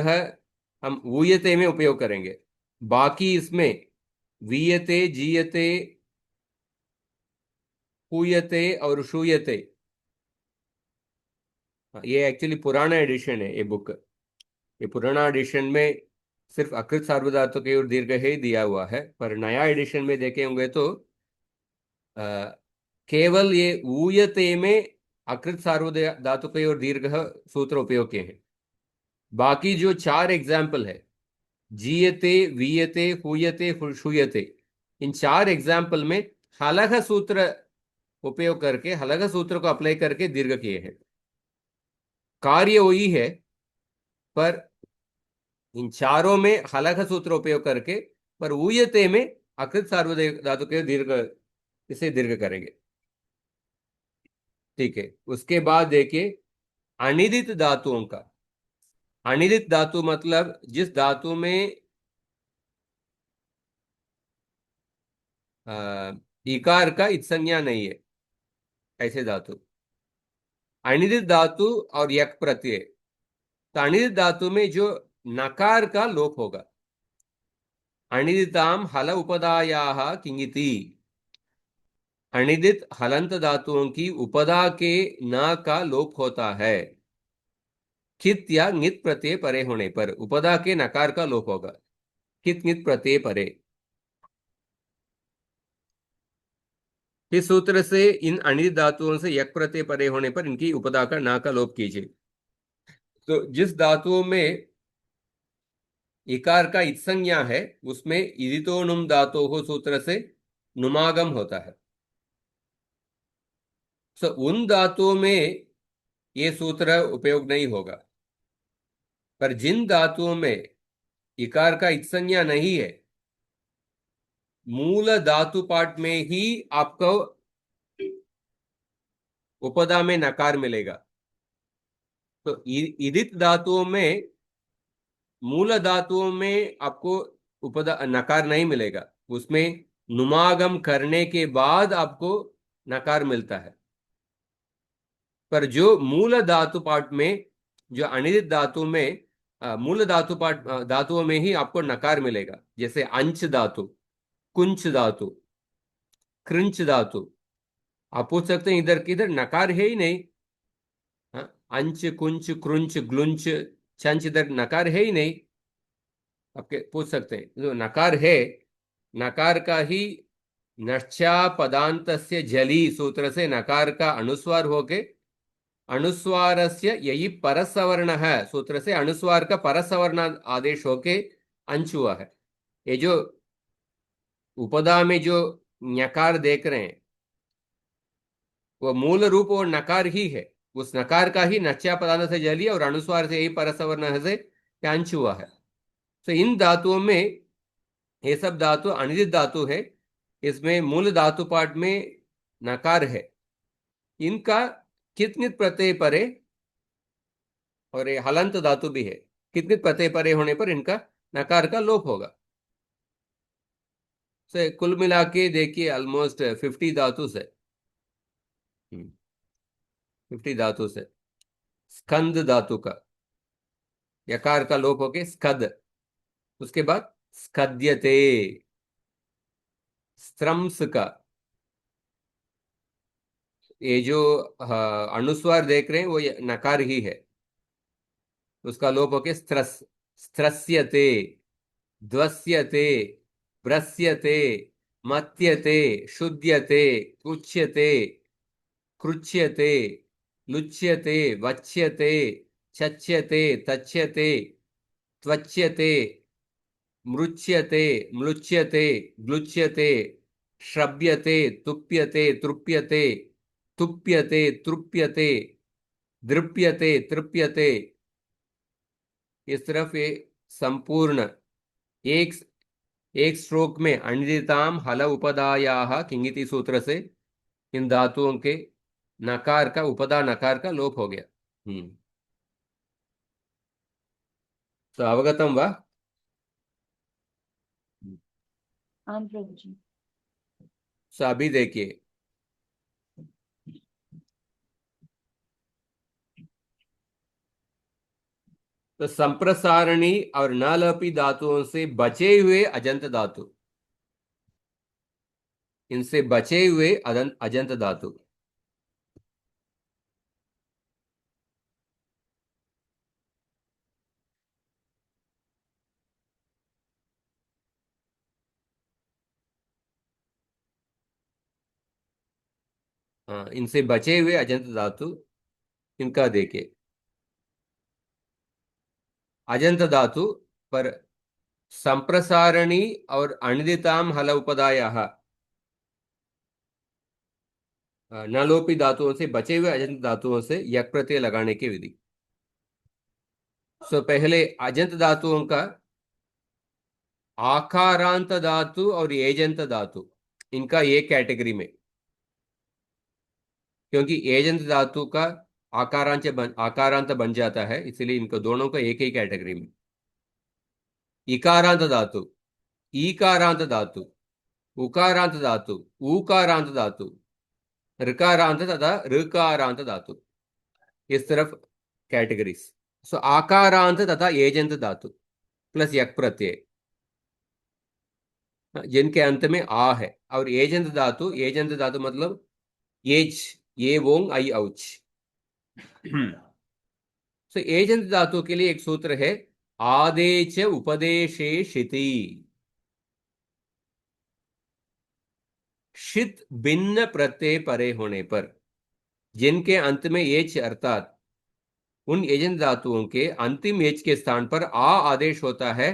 हम ऊयते में उपयोग करेंगे। बाकी इसमें वीयते, जीयते, पूयते और शूयते, ये एक्चुअली पुराना एडिशन है ये बुक। ये पुराना एडिशन में सिर्फ अकृत सार्वधातुक और दीर्घ ही दिया हुआ है, पर नया एडिशन में देखे होंगे तो अ, केवल ये ऊयते में अकृत सार्वधातुक और दीर्घ सूत्र उपयोग किए हैं। बाकी जो चार एग्जाम्पल है, जीयते, वीयते, हुयते, शूयते, इन चार एग्जाम्पल में हलह सूत्र उपयोग करके, हलह सूत्र को अप्लाई करके दीर्घ किए हैं। कार्य वही है, पर इन चारों में हलह सूत्र उपयोग करके, पर ऊयते में अकृत सार्वधातुक के दीर्घ, इसे दीर्घ करेंगे। ठीक है, उसके बाद देखिए अनिदित धातुओं का। अनिदित धातु मतलब जिस धातु में इकार का इत्संज्ञा नहीं है, ऐसे धातु। अनिदित धातु और यक प्रत्यय। तो अनिदित धातु में जो नकार का लोप होगा, अनिदिताम हल उपदायाः किंगिति। अनिदित हलंत धातुओं की उपदा के न का लोप होता है। कित या नित प्रत्यय परे होने पर उपदा के नकार का लोप होगा। कित नित प्रत्यय परे। इस सूत्र से इन अनिदित धातुओं से यक प्रत्यय परे होने पर इनकी उपदा का ना का लोप कीजिए। तो जिस धातुओं में इकार का इत्संज्ञा है उसमें इदितो नुम धातु हो सूत्र से नुमागम होता है। तो उन धातुओं में ये सूत्र उपयोग नहीं होगा। पर जिन धातुओं में इकार का इत्संज्ञा नहीं है मूल धातु पाठ में ही आपको उपदा में नकार मिलेगा। तो इदित धातुओं में मूल धातुओं में आपको उपदा नकार नहीं मिलेगा। उसमें नुमागम करने के बाद आपको नकार मिलता है। पर जो मूल धातु पाठ में जो अनिदित धातु में मूल धातु पाठ धातुओं में ही आपको नकार मिलेगा। जैसे अंश धातु, कुंच धातु, कृंच धातु। आप पूछ सकते हैं इधर किधर नकार है ही नहीं। हाँ, अंश कुंच क्रुंच ग्लुंच छंच इधर नकार है ही नहीं। आपके पूछ सकते हैं जो नकार है नकार का ही नश्चा पदांत से जली सूत्र से नकार का अनुस्वार होके अनुस्वार से यही परसवर्ण है सूत्र से अनुस्वार का परसवर्ण आदेश होके अंश हुआ है। ये जो उपदा में जो ञकार देख रहे हैं वो मूल रूप और नकार ही है। उस नकार का ही नच्चा पदांत से जली और अनुस्वार से यही परसवर्ण से अंश हुआ है। तो इन धातुओं में ये सब धातु अनिदित धातु है। इसमें मूल धातु पाठ में नकार है। इनका कितनित प्रत्यय परे और ये हलंत धातु भी है। कितनित प्रत्यय परे होने पर इनका नकार का लोप होगा। से कुल मिला के देखिए ऑलमोस्ट 50 धातु से 50 धातु से स्कंद धातु का यकार का लोप होके स्कद। उसके बाद स्कद्यते स्त्रम्स का ये जो अनुस्वार देख रहे हैं वो नकार ही है। उसका लोप होके स्त्रस स्त्रस्यते ध्वस्यते भ्रस्यते मत्यते शुद्यते कुच्यते कृच्यते लुच्यते वच्यते चच्यते तच्यते त्वच्यते मृच्यते म्लुच्यते ग्लुच्यते श्रव्यते तुप्यते तृप्यते तुप्यते तृप्यते दृप्यते तृप्यते। इस तरफ ये संपूर्ण एक एक श्लोक में अनिदिताम हल उपदायाः किंगिति सूत्र से इन धातुओं के नकार का उपदा नकार का लोप हो गया। तो अवगतम वा। हाँ प्रभु जी। तो अभी देखिए तो संप्रसारणी और नलपी धातुओं से बचे हुए अजंत धातु इनसे बचे हुए अजंत धातु हाँ इनसे बचे हुए अजंत धातु इनका देखिए अजंत धातु पर संप्रसारणी और अनिदिताम हल उपदायाः नलोपी धातुओं से बचे हुए अजंत धातुओं से यक प्रत्यय लगाने की विधि। सो पहले अजंत धातुओं का आकारांत धातु और एजंत धातु इनका एक कैटेगरी में। क्योंकि एजंत धातु का आकारांत बन जाता है इसलिए इनको दोनों को एक ही कैटेगरी में। इकारांत धातु ईकारांत धातु उकारांत धातु ऊकारांत धातु ऋकारांत तथा ऋकारांत धातु इस तरफ कैटेगरीज। सो आकारांत तथा एजंत धातु प्लस यक प्रत्यय जिनके अंत में आ है। और एजंत धातु मतलब एच, ये वोंग आई औच। तो एजंत धातु के लिए एक सूत्र है, आदेच उपदेशे शिति। शित भिन्न प्रत्यय परे होने पर, जिनके अंत में एच अर्थात उन एजंत धातुओं के अंतिम एच के स्थान पर आ आदेश होता है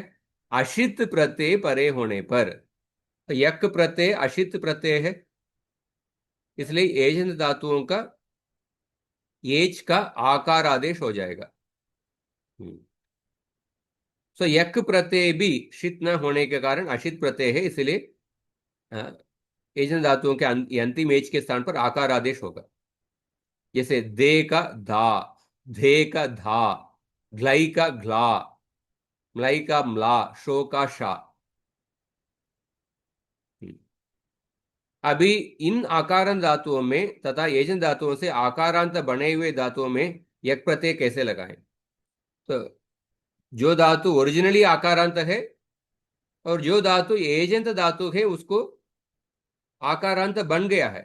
अशित प्रत्यय परे होने पर। तो यक प्रत्यय अशित प्रत्यय है, इसलिए एजंत धातुओं का एच का आकार आदेश हो जाएगा। तो यक प्रत्यय भी शित न होने के कारण अशित प्रत्यय है, इसलिए एजंत धातुओं के अंतिम एच के स्थान पर आकार आदेश होगा। जैसे दे का धा, धे का धा, ग्लाई का ग्ला, म्लाई का म्ला, शो का शा। अभी इन आकारांत धातुओं में तथा एजंत धातुओं से आकारांत बने हुए धातुओं में यक प्रत्यय कैसे लगाएं? तो जो धातु ओरिजिनली आकारांत है और जो धातु एजंत धातु है उसको आकारांत बन गया है,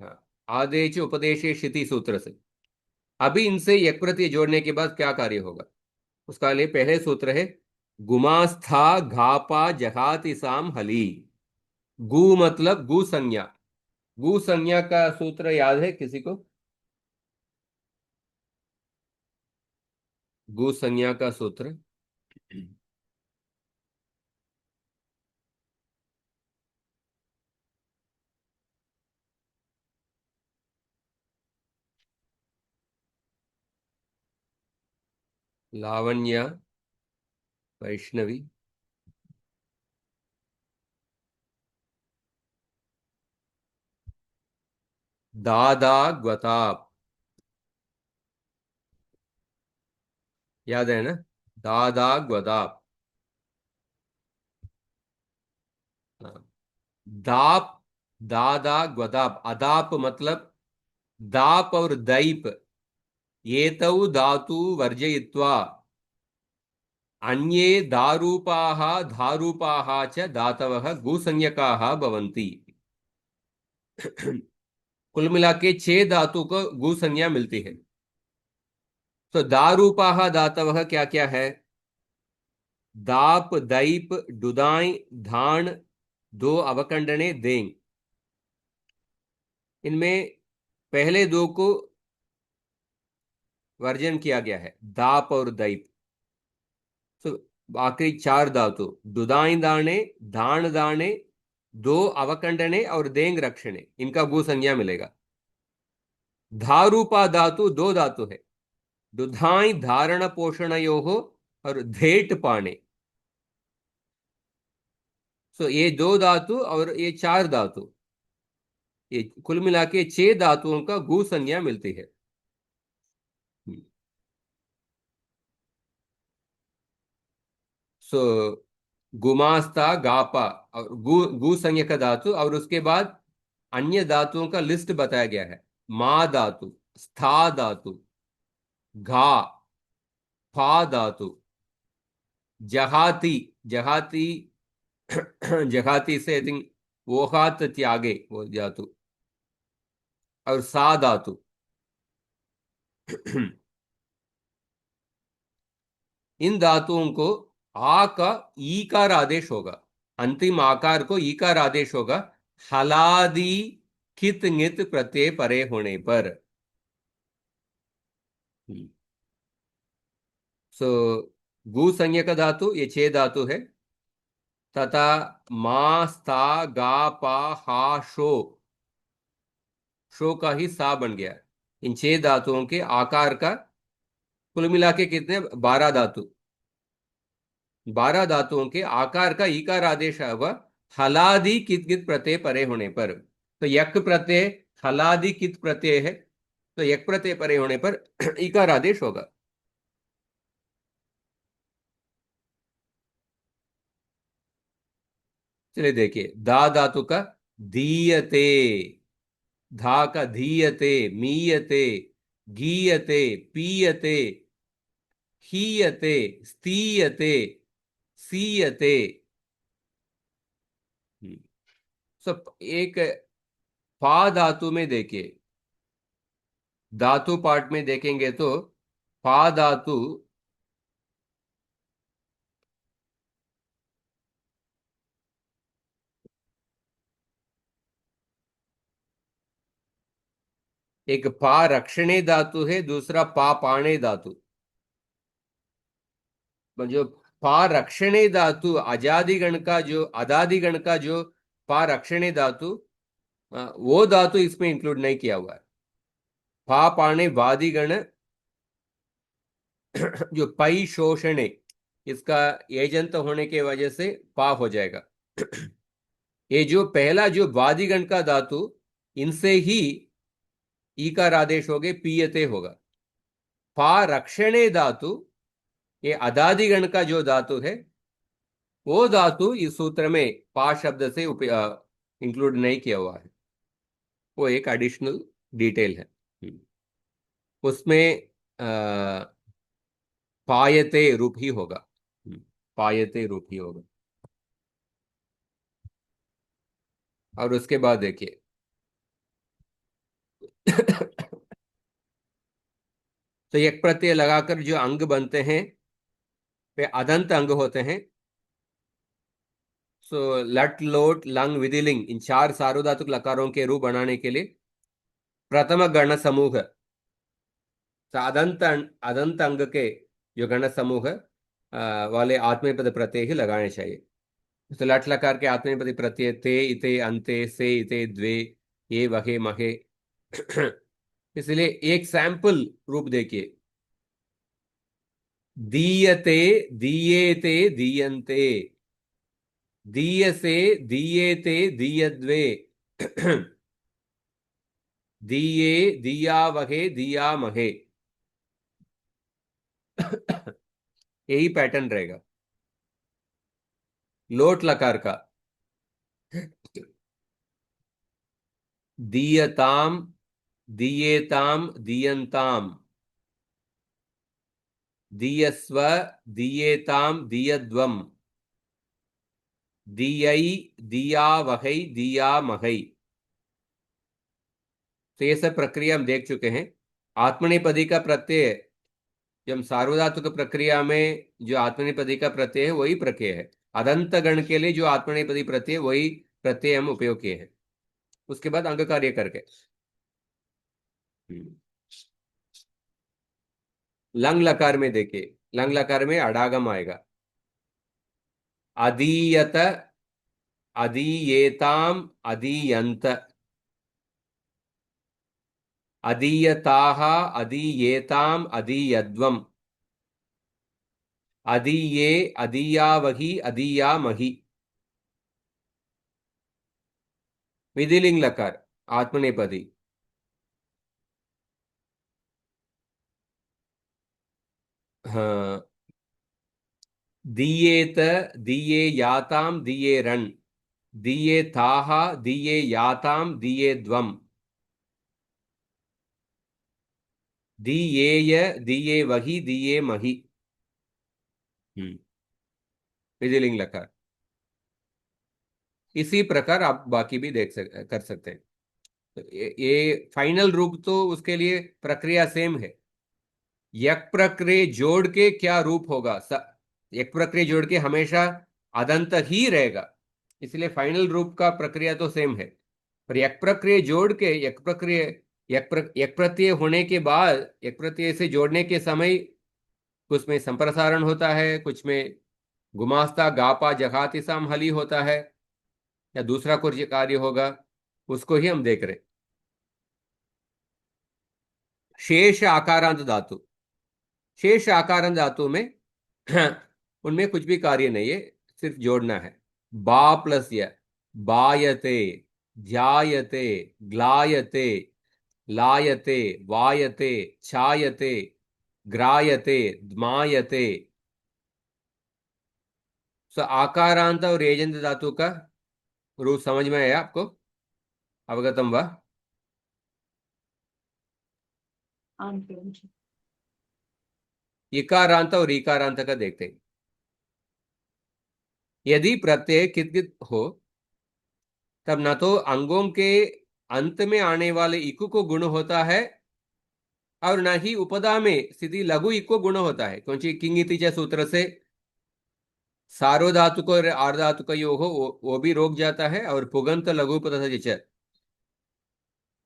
हाँ, आदेश उपदेशे शिति सूत्र से। अभी इनसे यक प्रत्यय जोड़ने के बाद क्या कार्य होगा? उसका लिए पहले सूत्र है, गुमास्था घापा जहाति साम हली। गु मतलब गु संज्ञा। गु संज्ञा का सूत्र याद है किसी को? गु संज्ञा का सूत्र लावण्या, वैष्णवी, दादा ग्वताप, याद है ना? दादा ग्वदाप। हाँ। दाप, दादा ग्वदाप। अदाप मतलब दाप और दैप, ये तौ धातु वर्जयित्वा अन्ये दारूपाः धारूपाः च धातवः गुसंज्ञकाः भवन्ति। कुल मिला के 6 धातु को गु संज्ञा मिलती है। तो दारूपाः धातवः क्या क्या है? दाप, दैप, डुदाई, धान, दो अवकंडने, देंग। इनमें पहले दो को वर्जन किया गया है, दाप और दैप। तो आखिरी 4 धातु डुदाई दाने, धान दाने, दो अवकंडने और देंग रक्षणे, इनका गु संज्ञा मिलेगा। धारूपा धातु 2 धातु है, दुधाई धारण पोषणयो और धेट पाणे। सो ये 2 धातु और ये 4 धातु, ये कुल मिला के 6 धातुओं का गु संज्ञा मिलती है। सो गुमास्ता गापा और गु संज्ञा का धातु, और उसके बाद अन्य धातुओं का लिस्ट बताया गया है। मा धातु, स्था धातु, घा, फा धातु, जहाती, जहाती जहाती से आई थिंक वोहात त्यागे वो धातु, और सा धातु। इन धातुओं को आ का ईकार आदेश होगा, अंतिम आकार को ईकार आदेश होगा हलादि कित नित प्रत्यय परे होने पर। सो गु संज्ञा का धातु ये 6 धातु है, तथा मा स्था गा पा हा शो, शो का ही सा बन गया। इन 6 धातुओं के आकार का कुल मिला के कितने? 12 धातु। 12 धातुओं के आकार का ईकार आदेश होगा हलादि कित कित प्रत्यय परे होने पर। तो यक प्रत्यय हलादि कित प्रत्यय है, तो यक प्रत्यय परे होने पर ईकार आदेश होगा। चलिए देखिए, दा धातु का धीयते, धा का धीयते, मीयते, गीयते, पीयते, हीयते, स्थीयते, सीयते, सब एक पा धातु में देखिए, धातु पार्ट में देखेंगे तो पा धातु एक पा रक्षणे धातु है, दूसरा पा पाणे धातु। जो पा रक्षणे धातु अजादिगण का जो अदादिगण का जो पा रक्षणे धातु, वो धातु इसमें इंक्लूड नहीं किया हुआ है। पा पाणे वादिगण जो पई शोषणे, इसका एजंत होने के वजह से पा हो जाएगा। ये जो पहला जो वादिगण का धातु, इनसे ही ईकार आदेश हो गए, पीयते होगा। पा रक्षणे धातु, ये अदादिगण का जो धातु है, वो धातु इस सूत्र में पा शब्द से इंक्लूड नहीं किया हुआ है। वो एक एडिशनल डिटेल है। उसमें पायते रूप ही होगा। पायते रूप ही होगा। और उसके बाद देखिए तो एक प्रत्यय लगाकर जो अंग बनते हैं वे अदंत अंग होते हैं। सो लट लोट लंग विधिलिंग, इन चार सार्वधातुक लकारों के रूप बनाने के लिए प्रथम गण समूह, तो अदंत अदंत अंग के जो गण समूह वाले आत्मनेपद प्रत्यय ही लगाने चाहिए। तो लट लकार के आत्मनेपदी प्रत्यय ते इते अंते से इते द्वे ये वहे महे। इसलिए एक सैंपल रूप देखिए, दीयते दीयेते दीयन्ते, दीयसे दीयेते दीयद्वे, दीये दीयावहे दीयामहे। यही पैटर्न रहेगा लोट लकार का। दीयताम दीयेताम दीयन्ताम, दीयस्व दीयेताम दीयद्वम, दीयै दीयावहै दीयामहै। तो ये सब प्रक्रिया हम देख चुके हैं। आत्मनेपदी का प्रत्यय, जब हम सार्वधातुक प्रक्रिया में जो आत्मनेपदी का प्रत्यय है वही प्रत्यय है। अदंत गण के लिए जो आत्मनेपदी प्रत्यय, वही प्रत्यय हम उपयोग किए हैं। उसके बाद अंग कार्य करके लंग लकार में देखिए, लंग लकार में अडागम आएगा। अदीयत अदीयेताम अदीयंत, अदीयताः अदीयेताम अदीयद्वम, अदीये अदीयावहि अदीयामहि। विधिलिंग लकार आत्मनेपदी, हाँ, दीयेत दीये याताम दीये रन, दीये ताः दीये याताम दीये द्वम, दीयेय दीये वही दीये मही। विधिलिंग लकार। इसी प्रकार आप बाकी भी कर सकते हैं। तो ये फाइनल रूप तो उसके लिए प्रक्रिया सेम है। यक प्रक्रिया जोड़ के क्या रूप होगा, यक प्रक्रिया जोड़ के हमेशा अदंत ही रहेगा, इसलिए फाइनल रूप का प्रक्रिया तो सेम है। पर यक प्रक्रिया जोड़ के यक प्रक्रिया यक प्रत्यय होने के बाद यक प्रत्यय से जोड़ने के समय कुछ में संप्रसारण होता है, कुछ में गुमास्ता गापा जघाति साम हली होता है, या दूसरा कुछ कार्य होगा, उसको ही हम देख रहे। शेष आकारांत धातु, शेष आकारांत धातु में उनमें कुछ भी कार्य नहीं है, सिर्फ जोड़ना है। बा प्लस य, बायते ध्यायते ग्लायते लायते वायते छायते ग्रायते द्मायते। सो आकारांत और एजंत धातु का रूप समझ में आया आपको? अवगतम वा? इकारांत और ईकारांत का देखते हैं। यदि प्रत्यय कित हो तब ना तो अंगों के अंत में आने वाले इकु को गुण होता है और ना ही उपदा में स्थिति लघु इको गुण होता है, क्योंकि किंग इतिच सूत्र से सार्वधातुक और आर्धातुक यो हो वो भी रोक जाता है, और पुगंत लघु उपदा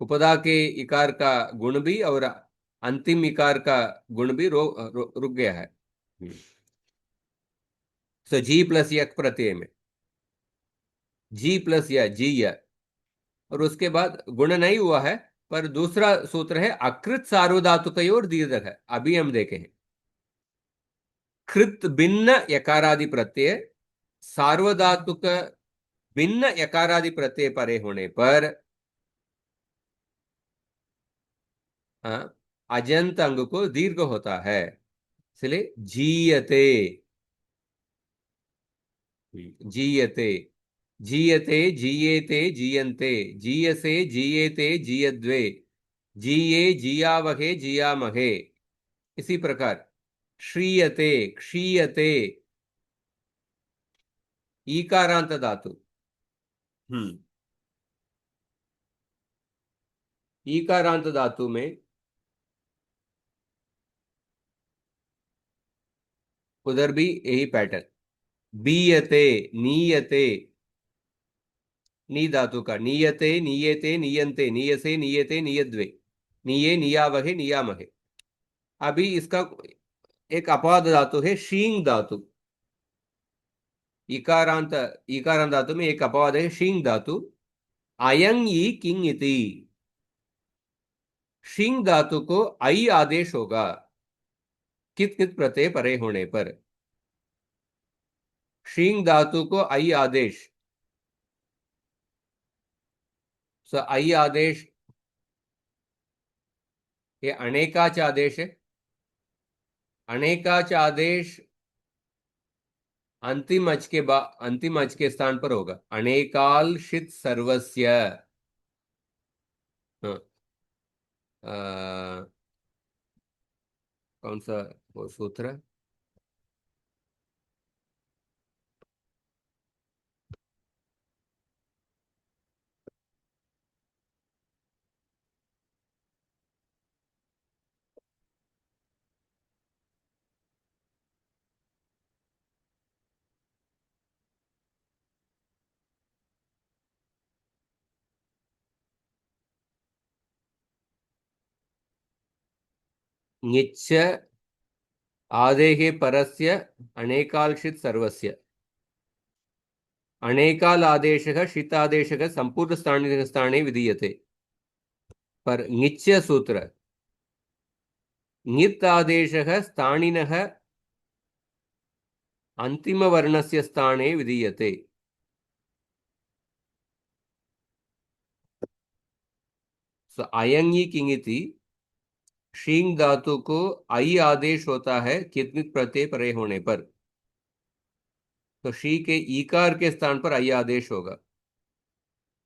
उपदा के इकार का गुण भी और अंतिम इकार का गुण भी रुक गया है। तो जी प्लस यक प्रत्यय में जी प्लस या जी या, और उसके बाद गुण नहीं हुआ है, पर दूसरा सूत्र है अकृत सार्वधातुक और दीर्घ है, अभी हम देखे हैं। कृत भिन्न यकारादि प्रत्यय सार्वधातुक भिन्न यकारादि प्रत्यय परे होने पर अजंत अंग को दीर्घ होता है, इसलिए जीयते जीयते जीयते जीयेते जीयन्ते जीयसे जीयेते जीयद्वे जीये जियावहे जियामहे। इसी प्रकार श्रीयते क्षीयते ईकारांत धातु। ईकारांत धातु में उधर भी यही पैटर्न, बीयते नीयते, नी धातु का नीयते नीयते नीयन्ते नीयसे नीयते नीयद्वे नीये नियावहे नियामहे। अभी इसका एक अपवाद धातु है शींग धातु। इकारांत इकारांत धातु में एक अपवाद है शींग धातु, अयंग ई किंग इति। शींग धातु को आई आदेश होगा कित कित प्रत्यय परे होने पर। शींग धातु को आई आदेश, सो आई आदेश ये अनेकाच आदेश है। अनेकाच आदेश अंतिम अच के स्थान पर होगा, अनेकाल शित सर्वस्य। हाँ, कौन सा वो सूत्र? निच्च आदेहे परस्य अनेकालशित सर्वस्य। अनेकाल आदेशः शित आदेशः संपूर्ण स्थाने स्थाने विधीयते, पर निच्च सूत्र नित आदेशः स्थानिनः अंतिम वर्णस्य स्थाने विधीयते। सो अयंगी किंगिति शींग धातु को आई आदेश होता है कितनित प्रत्यय परे होने पर, तो शी के ईकार के स्थान पर आई आदेश होगा,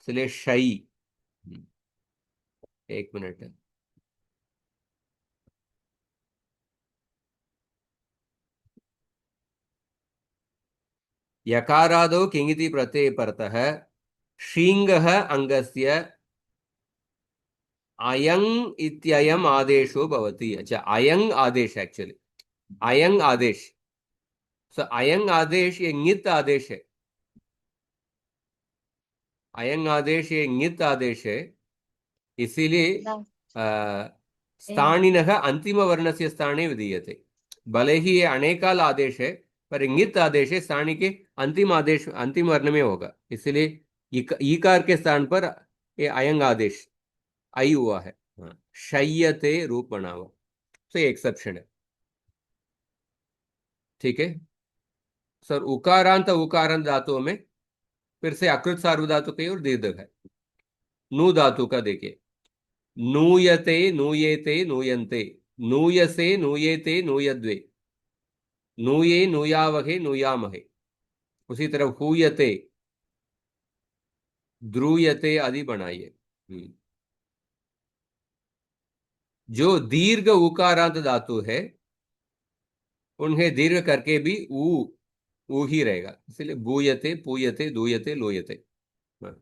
इसलिए शई। एक मिनट है। यकारादौ किंगिति प्रत्यय परतः शींगः अंगस्य अयं इत्ययम आदेशो भवति। अच्छा, अयं आदेश, एक्चुअली अयं आदेश, सो अयं आदेश ये ङित आदेश है। अयं आदेश ये ङित आदेश है, इसीलिए स्थानिनः अंतिम वर्ण से स्थाने विधीयते। भले ही ये अनेकाल आदेश है, पर ङित आदेश है, स्थानी के अंतिम आदेश अंतिम वर्ण में होगा, इसलिए ईकार के स्थान पर ये अयंग आदेश आई हुआ है। हाँ, शय्यते रूप बना हुआ, तो ये एक्सेप्शन है। ठीक है सर। उकारांत उकारांत धातुओं में फिर से अकृत सार्वधातु की और दीर्घ है। नू धातु का देखिए, नूयते नूयेते नूयन्ते नूयसे नूयेते नूयद्वे नूये नूयावहे नूयामहे। उसी तरह हूयते ध्रुयते आदि बनाइए। जो दीर्घ उकारांत धातु है उन्हें दीर्घ करके भी ऊ ही रहेगा, इसलिए भूयते पूयते दूयते लोयते। हाँ।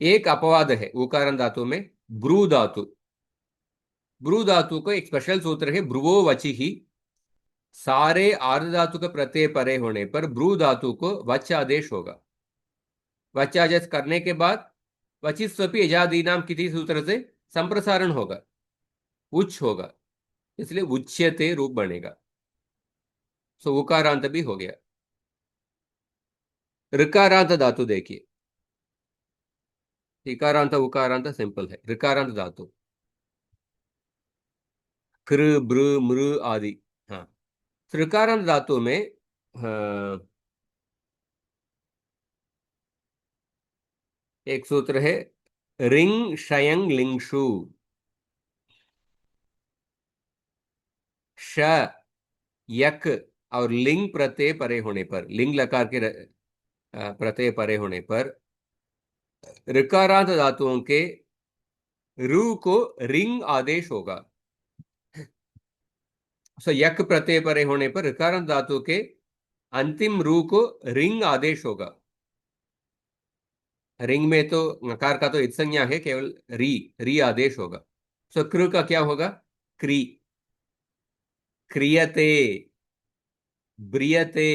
एक अपवाद है उकारण धातु में, ब्रू धातु। ब्रू धातु को एक स्पेशल सूत्र है, ब्रुवो वचि ही। सारे आर्ध धातु के प्रत्यय परे होने पर ब्रू धातु को वच आदेश होगा। वच आदेश करने के बाद वचिस्वपि यजादि नाम किसी सूत्र से संप्रसारण होगा, उच्च होगा, इसलिए उच्यते रूप बनेगा। सो उकारांत भी हो गया। ऋकारांत धातु देखिए, इकारांत उकारांत सिंपल है। ऋकारांत धातु कृ ब्र मृ आदि। हाँ, ऋकारांत धातु में हाँ, एक सूत्र है, रिंग शयंग लिंगशु। श, यक और लिंग प्रत्यय परे होने पर, लिंग लकार के प्रत्यय परे होने पर ऋकारांत धातुओं के रु को रिंग आदेश होगा। सो यक प्रत्यय परे होने पर ऋकारांत धातु के अंतिम रू को रिंग आदेश होगा। रिंग में तो नकार का तो इत्संज्ञा है, केवल री, री आदेश होगा। सो कृ का क्या होगा? क्री। क्रियते, ब्रियते,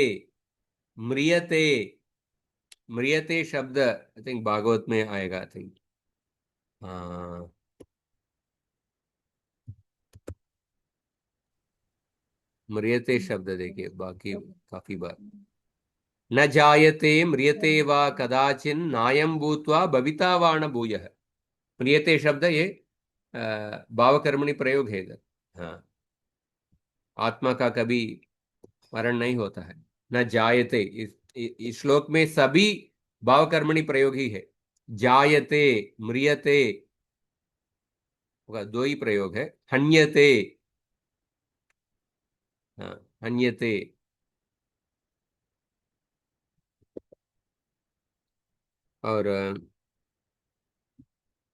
म्रियते। म्रियते शब्द आई थिंक भागवत में आएगा, आई थिंक। हाँ, म्रियते शब्द देखिए बाकी काफी बार। न जायते म्रियते वा कदाचिन नायं भूत्वा भविता वा न भूयः। म्रियते शब्द ये भावकर्मणि प्रयोग है इधर। हाँ, आत्मा का कभी मरण नहीं होता है। न जायते, इस श्लोक में सभी भावकर्मणि प्रयोग ही है। जायते, म्रियते होगा, दो ही प्रयोग है। हन्यते, हाँ, हन्यते। और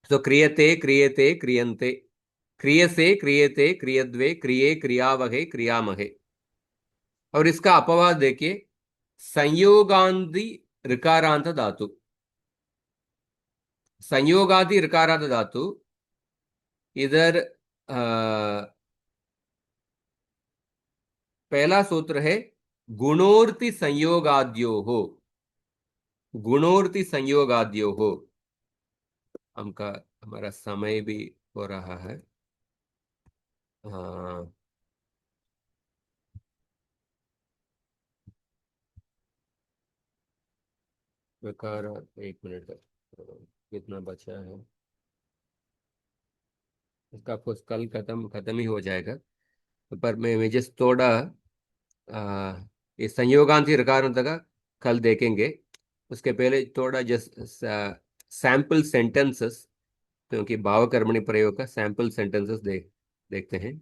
तो क्रियते, क्रियते, क्रियन्ते, क्रियसे, क्रियते, क्रियद्वे, क्रिये, क्रियावहे, क्रियामहे। और इसका अपवाद देखिए, संयोगांति ऋकारांत धातु। संयोगादि ऋकारांत धातु इधर पहला सूत्र है, गुणोर्ति संयोगाद्यो हो। गुणोर्ति संयोगाद्यो हो। हमका हमारा समय भी हो रहा है। हाँ, ऋकार, एक मिनट, कितना बचा है इसका? कुछ कल खत्म खत्म ही हो जाएगा। पर मैं जस्ट थोड़ा ये संयोगांति ऋकारांत का कल देखेंगे। उसके पहले थोड़ा जस्ट सैंपल सेंटेंसेस, क्योंकि भावकर्मणि प्रयोग का सैंपल सेंटेंसेस देखते हैं,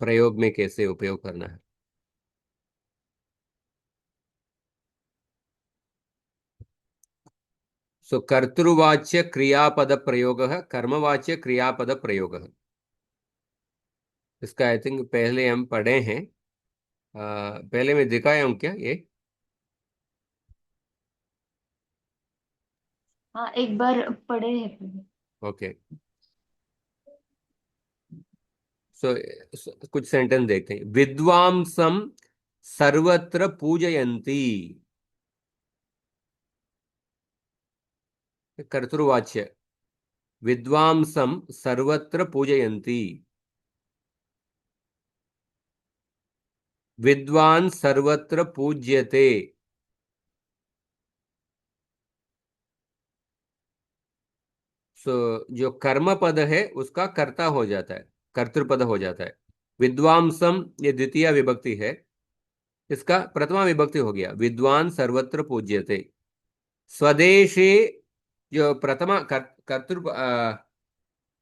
प्रयोग में कैसे उपयोग करना है। सो कर्तृवाच्य क्रियापद प्रयोग, कर्मवाच्य क्रियापद प्रयोग। इसका आई थिंक पहले हम पढ़े हैं। पहले मैं दिखाया हूं क्या ये? हाँ, एक बार पढ़े हैं पहले। ओके। सो कुछ सेंटेंस देखते हैं। विद्वांसम सर्वत्र पूजयन्ति। कर्तृवाच्य, विद्वांसम सर्वत्र पूजयन्ति। विद्वान सर्वत्र पूज्यते। सो जो कर्म पद है उसका कर्ता हो जाता है, कर्तृपद हो जाता है। विद्वांसम ये द्वितीय विभक्ति है, इसका प्रथमा विभक्ति हो गया, विद्वान सर्वत्र पूज्यते। स्वदेशे जो प्रथमा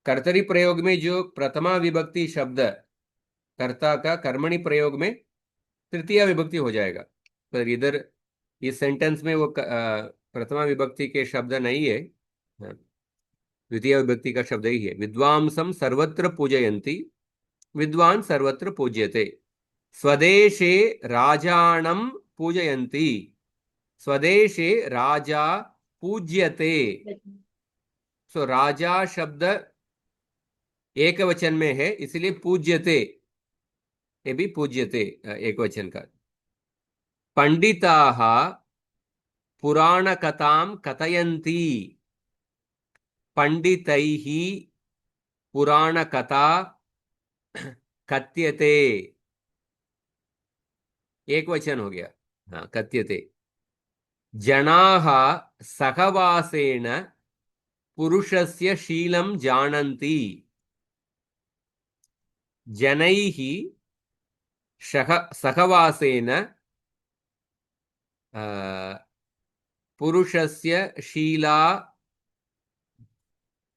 कर्तरी प्रयोग में जो प्रथमा विभक्ति शब्द कर्ता का कर्मणि प्रयोग में तृतीय विभक्ति हो जाएगा। पर इधर इस सेंटेंस में वो प्रथमा विभक्ति के शब्द नहीं है, हाँ, द्वितीय विभक्ति का शब्द ही है। विद्वांसम सर्वत्र पूजयन्ति, विद्वान सर्वत्र पूज्यते। स्वदेशे राजाणं पूजयन्ति। स्वदेशे राजा पूज्यते। सो राजा शब्द एक वचन में है, इसलिए पूज्यते, ये भी पूज्यते एक वचन का। पंडिताः पुराणकथां कथयन्ति। पंडितैः पुराणकथा कथ्यते, एक वचन हो गया। हाँ, कथ्यते। जनाः सहवासेन पुरुषस्य शीलं जानन्ति। जनैः सहवासेन पुरुषस्य शीला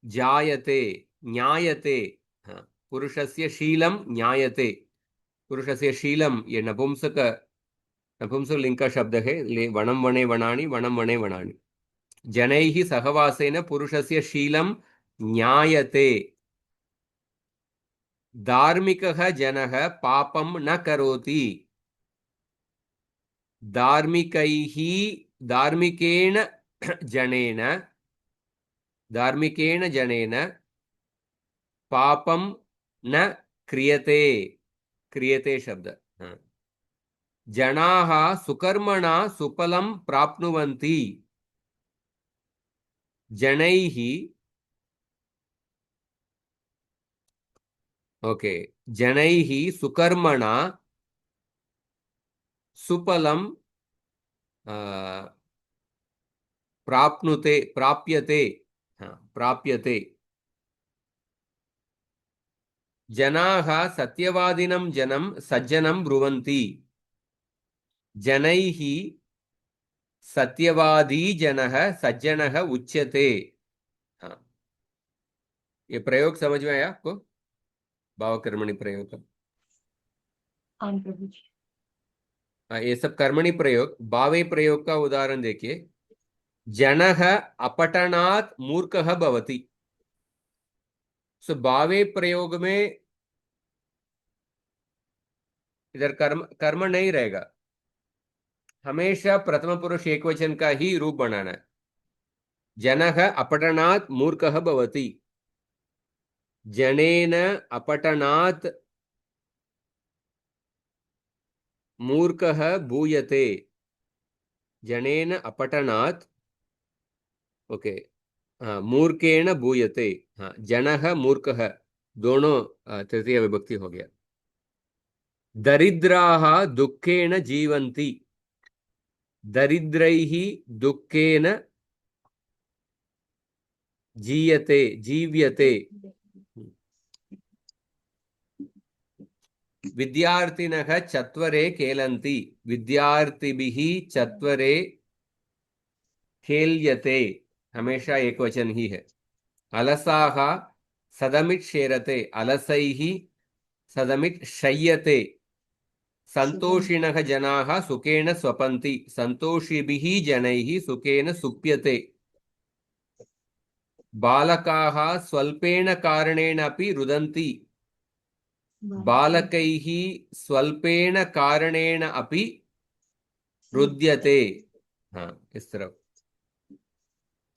जायते, ज्ञायते। हाँ, पुरुषस्य शीलं ज्ञायते। पुरुषस्य शीलं ये नपुंसकलिङ्ग शब्द है। वणं वणे वणानि, वणं वणे वणानि। जनैः सहवासेन पुरुषस्य शीलं ज्ञायते। धार्मिकः जनः पापं न करोति। धार्मिकैः धार्मिकेण जनेन धार्मिकेण जनेन पापं न क्रियते। क्रियते शब्द। हाँ। जनाः सुकर्मणा सुफलं प्राप्नुवन्ति। जनैः, ओके, जनैः सुकर्मणा सुफलं प्राप्नुते, प्राप्यते। हाँ, प्राप्यते। जनाः सत्यवादिनं जनं सज्जनं ब्रुवन्ति। जनैः सत्यवादी जनः सज्जनः उच्यते। हाँ, ये प्रयोग समझ में आया आपको? भावकर्मणि प्रयोग का। हाँ प्रभु जी। ये सब कर्मणि प्रयोग। भावे प्रयोग का उदाहरण देखिए। जनः अपठनात् मूर्खः भवति। सो भावे प्रयोग में इधर कर्म कर्म नहीं रहेगा, हमेशा प्रथम पुरुष एकवचन का ही रूप बनाना है। जनः अपठनात् मूर्खः भवति। जनेन अपठनात् मूर्खः भूयते। जनेन अपठनात्, ओके, हाँ, मूर्खेण भूयते। हाँ, जनः मूर्खः दोनों तृतीय विभक्ति हो गया। दरिद्राः दुःखेन जीवन्ति। दरिद्रैः दुःखेन जीयते, जीव्यते। विद्यार्थिनः चत्वरे खेलन्ति। विद्यार्थिभिः चत्वरे खेल्यते, हमेशा एक वचन ही है। अलसाः सदमित् शेरते। अलसैः सदमित् शय्यते। सन्तोषिणः जनाः सुखेन स्वपन्ति। सन्तोषिभिः जनैः सुखेन सुप्यते। बालकाः स्वल्पेन कारणेन अपि रुदन्ति। बालकैः स्वल्पेन कारणेन अपि रुद्यते। हाँ, इस तरह।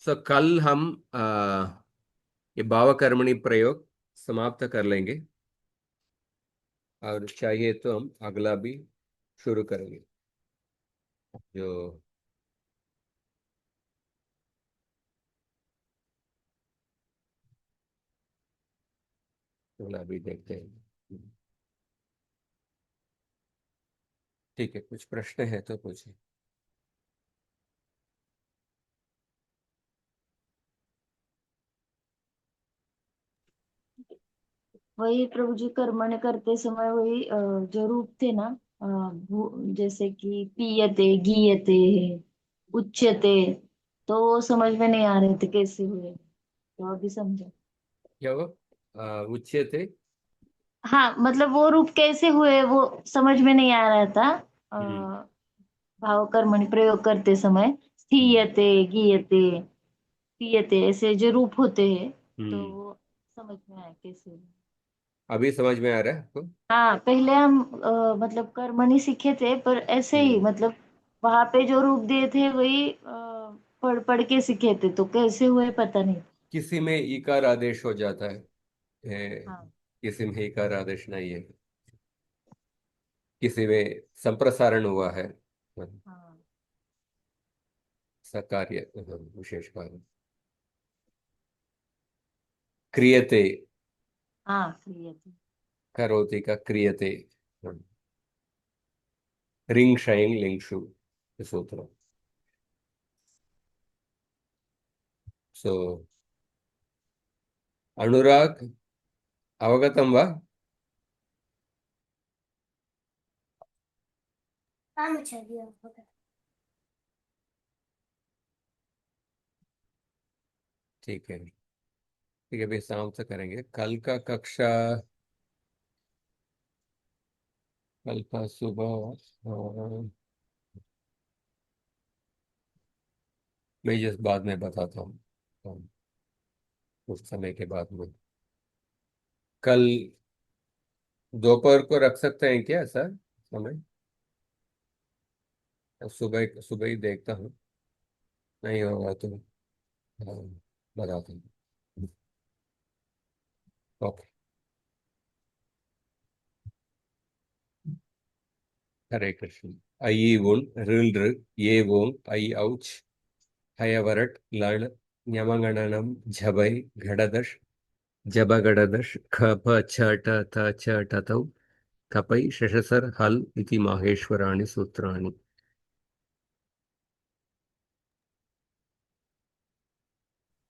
सो कल हम ये भावकर्मणि प्रयोग समाप्त कर लेंगे, और चाहिए तो हम अगला भी शुरू करेंगे। जो अगला भी देखते हैं। ठीक है, कुछ प्रश्न है तो पूछिए। वही प्रभु जी कर्मण्य करते समय वही जो रूप थे ना, जैसे कि पीयते गीयते उच्यते, तो वो समझ में नहीं आ रहे थे कैसे हुए, तो अभी समझा। क्या वो उच्यते? हाँ मतलब वो रूप कैसे हुए वो समझ में नहीं आ रहा था। हम्म। भाव कर्मणि प्रयोग करते समय हम्म। स्थीयते गीयते पीयते ऐसे जो रूप होते हैं, तो हम्म। वो समझ में आया कैसे हुए। अभी समझ में आ रहा है आपको? हाँ पहले हम मतलब कर्मणि सीखे थे, पर ऐसे ही हम्म। मतलब वहां पे जो रूप दिए थे वही पढ़ पढ़ के सीखे थे, तो कैसे हुए पता नहीं। किसी में इकार आदेश हो जाता है, हाँ। किसी में इकार आदेश नहीं है, किसी में संप्रसारण हुआ है। हाँ। सकार्य विशेष कार्य। क्रियते, हाँ, क्रिया थी। करोति का क्रियते। रिंग शाइंग लिंगशु सूत्र। सो अनुराग, अवगतं वा? ठीक है, ठीक है, अभी शाम से करेंगे। कल का कक्षा, कल का सुबह मैं जिस बाद में बताता हूँ, उस समय के बाद में। कल दोपहर को रख सकते हैं क्या सर समय? सुबह सुबह ही देखता हूँ, नहीं होगा तो बताता हूँ। ओके। हरे कृष्ण। आई उन रिल ये ओम आई औच हयवरट लण ञमगणनम झबै घड़दश जबगडदश खप छ ट थ छ टतौ कपै शशसर हल इति माहेश्वराणि सूत्राणि।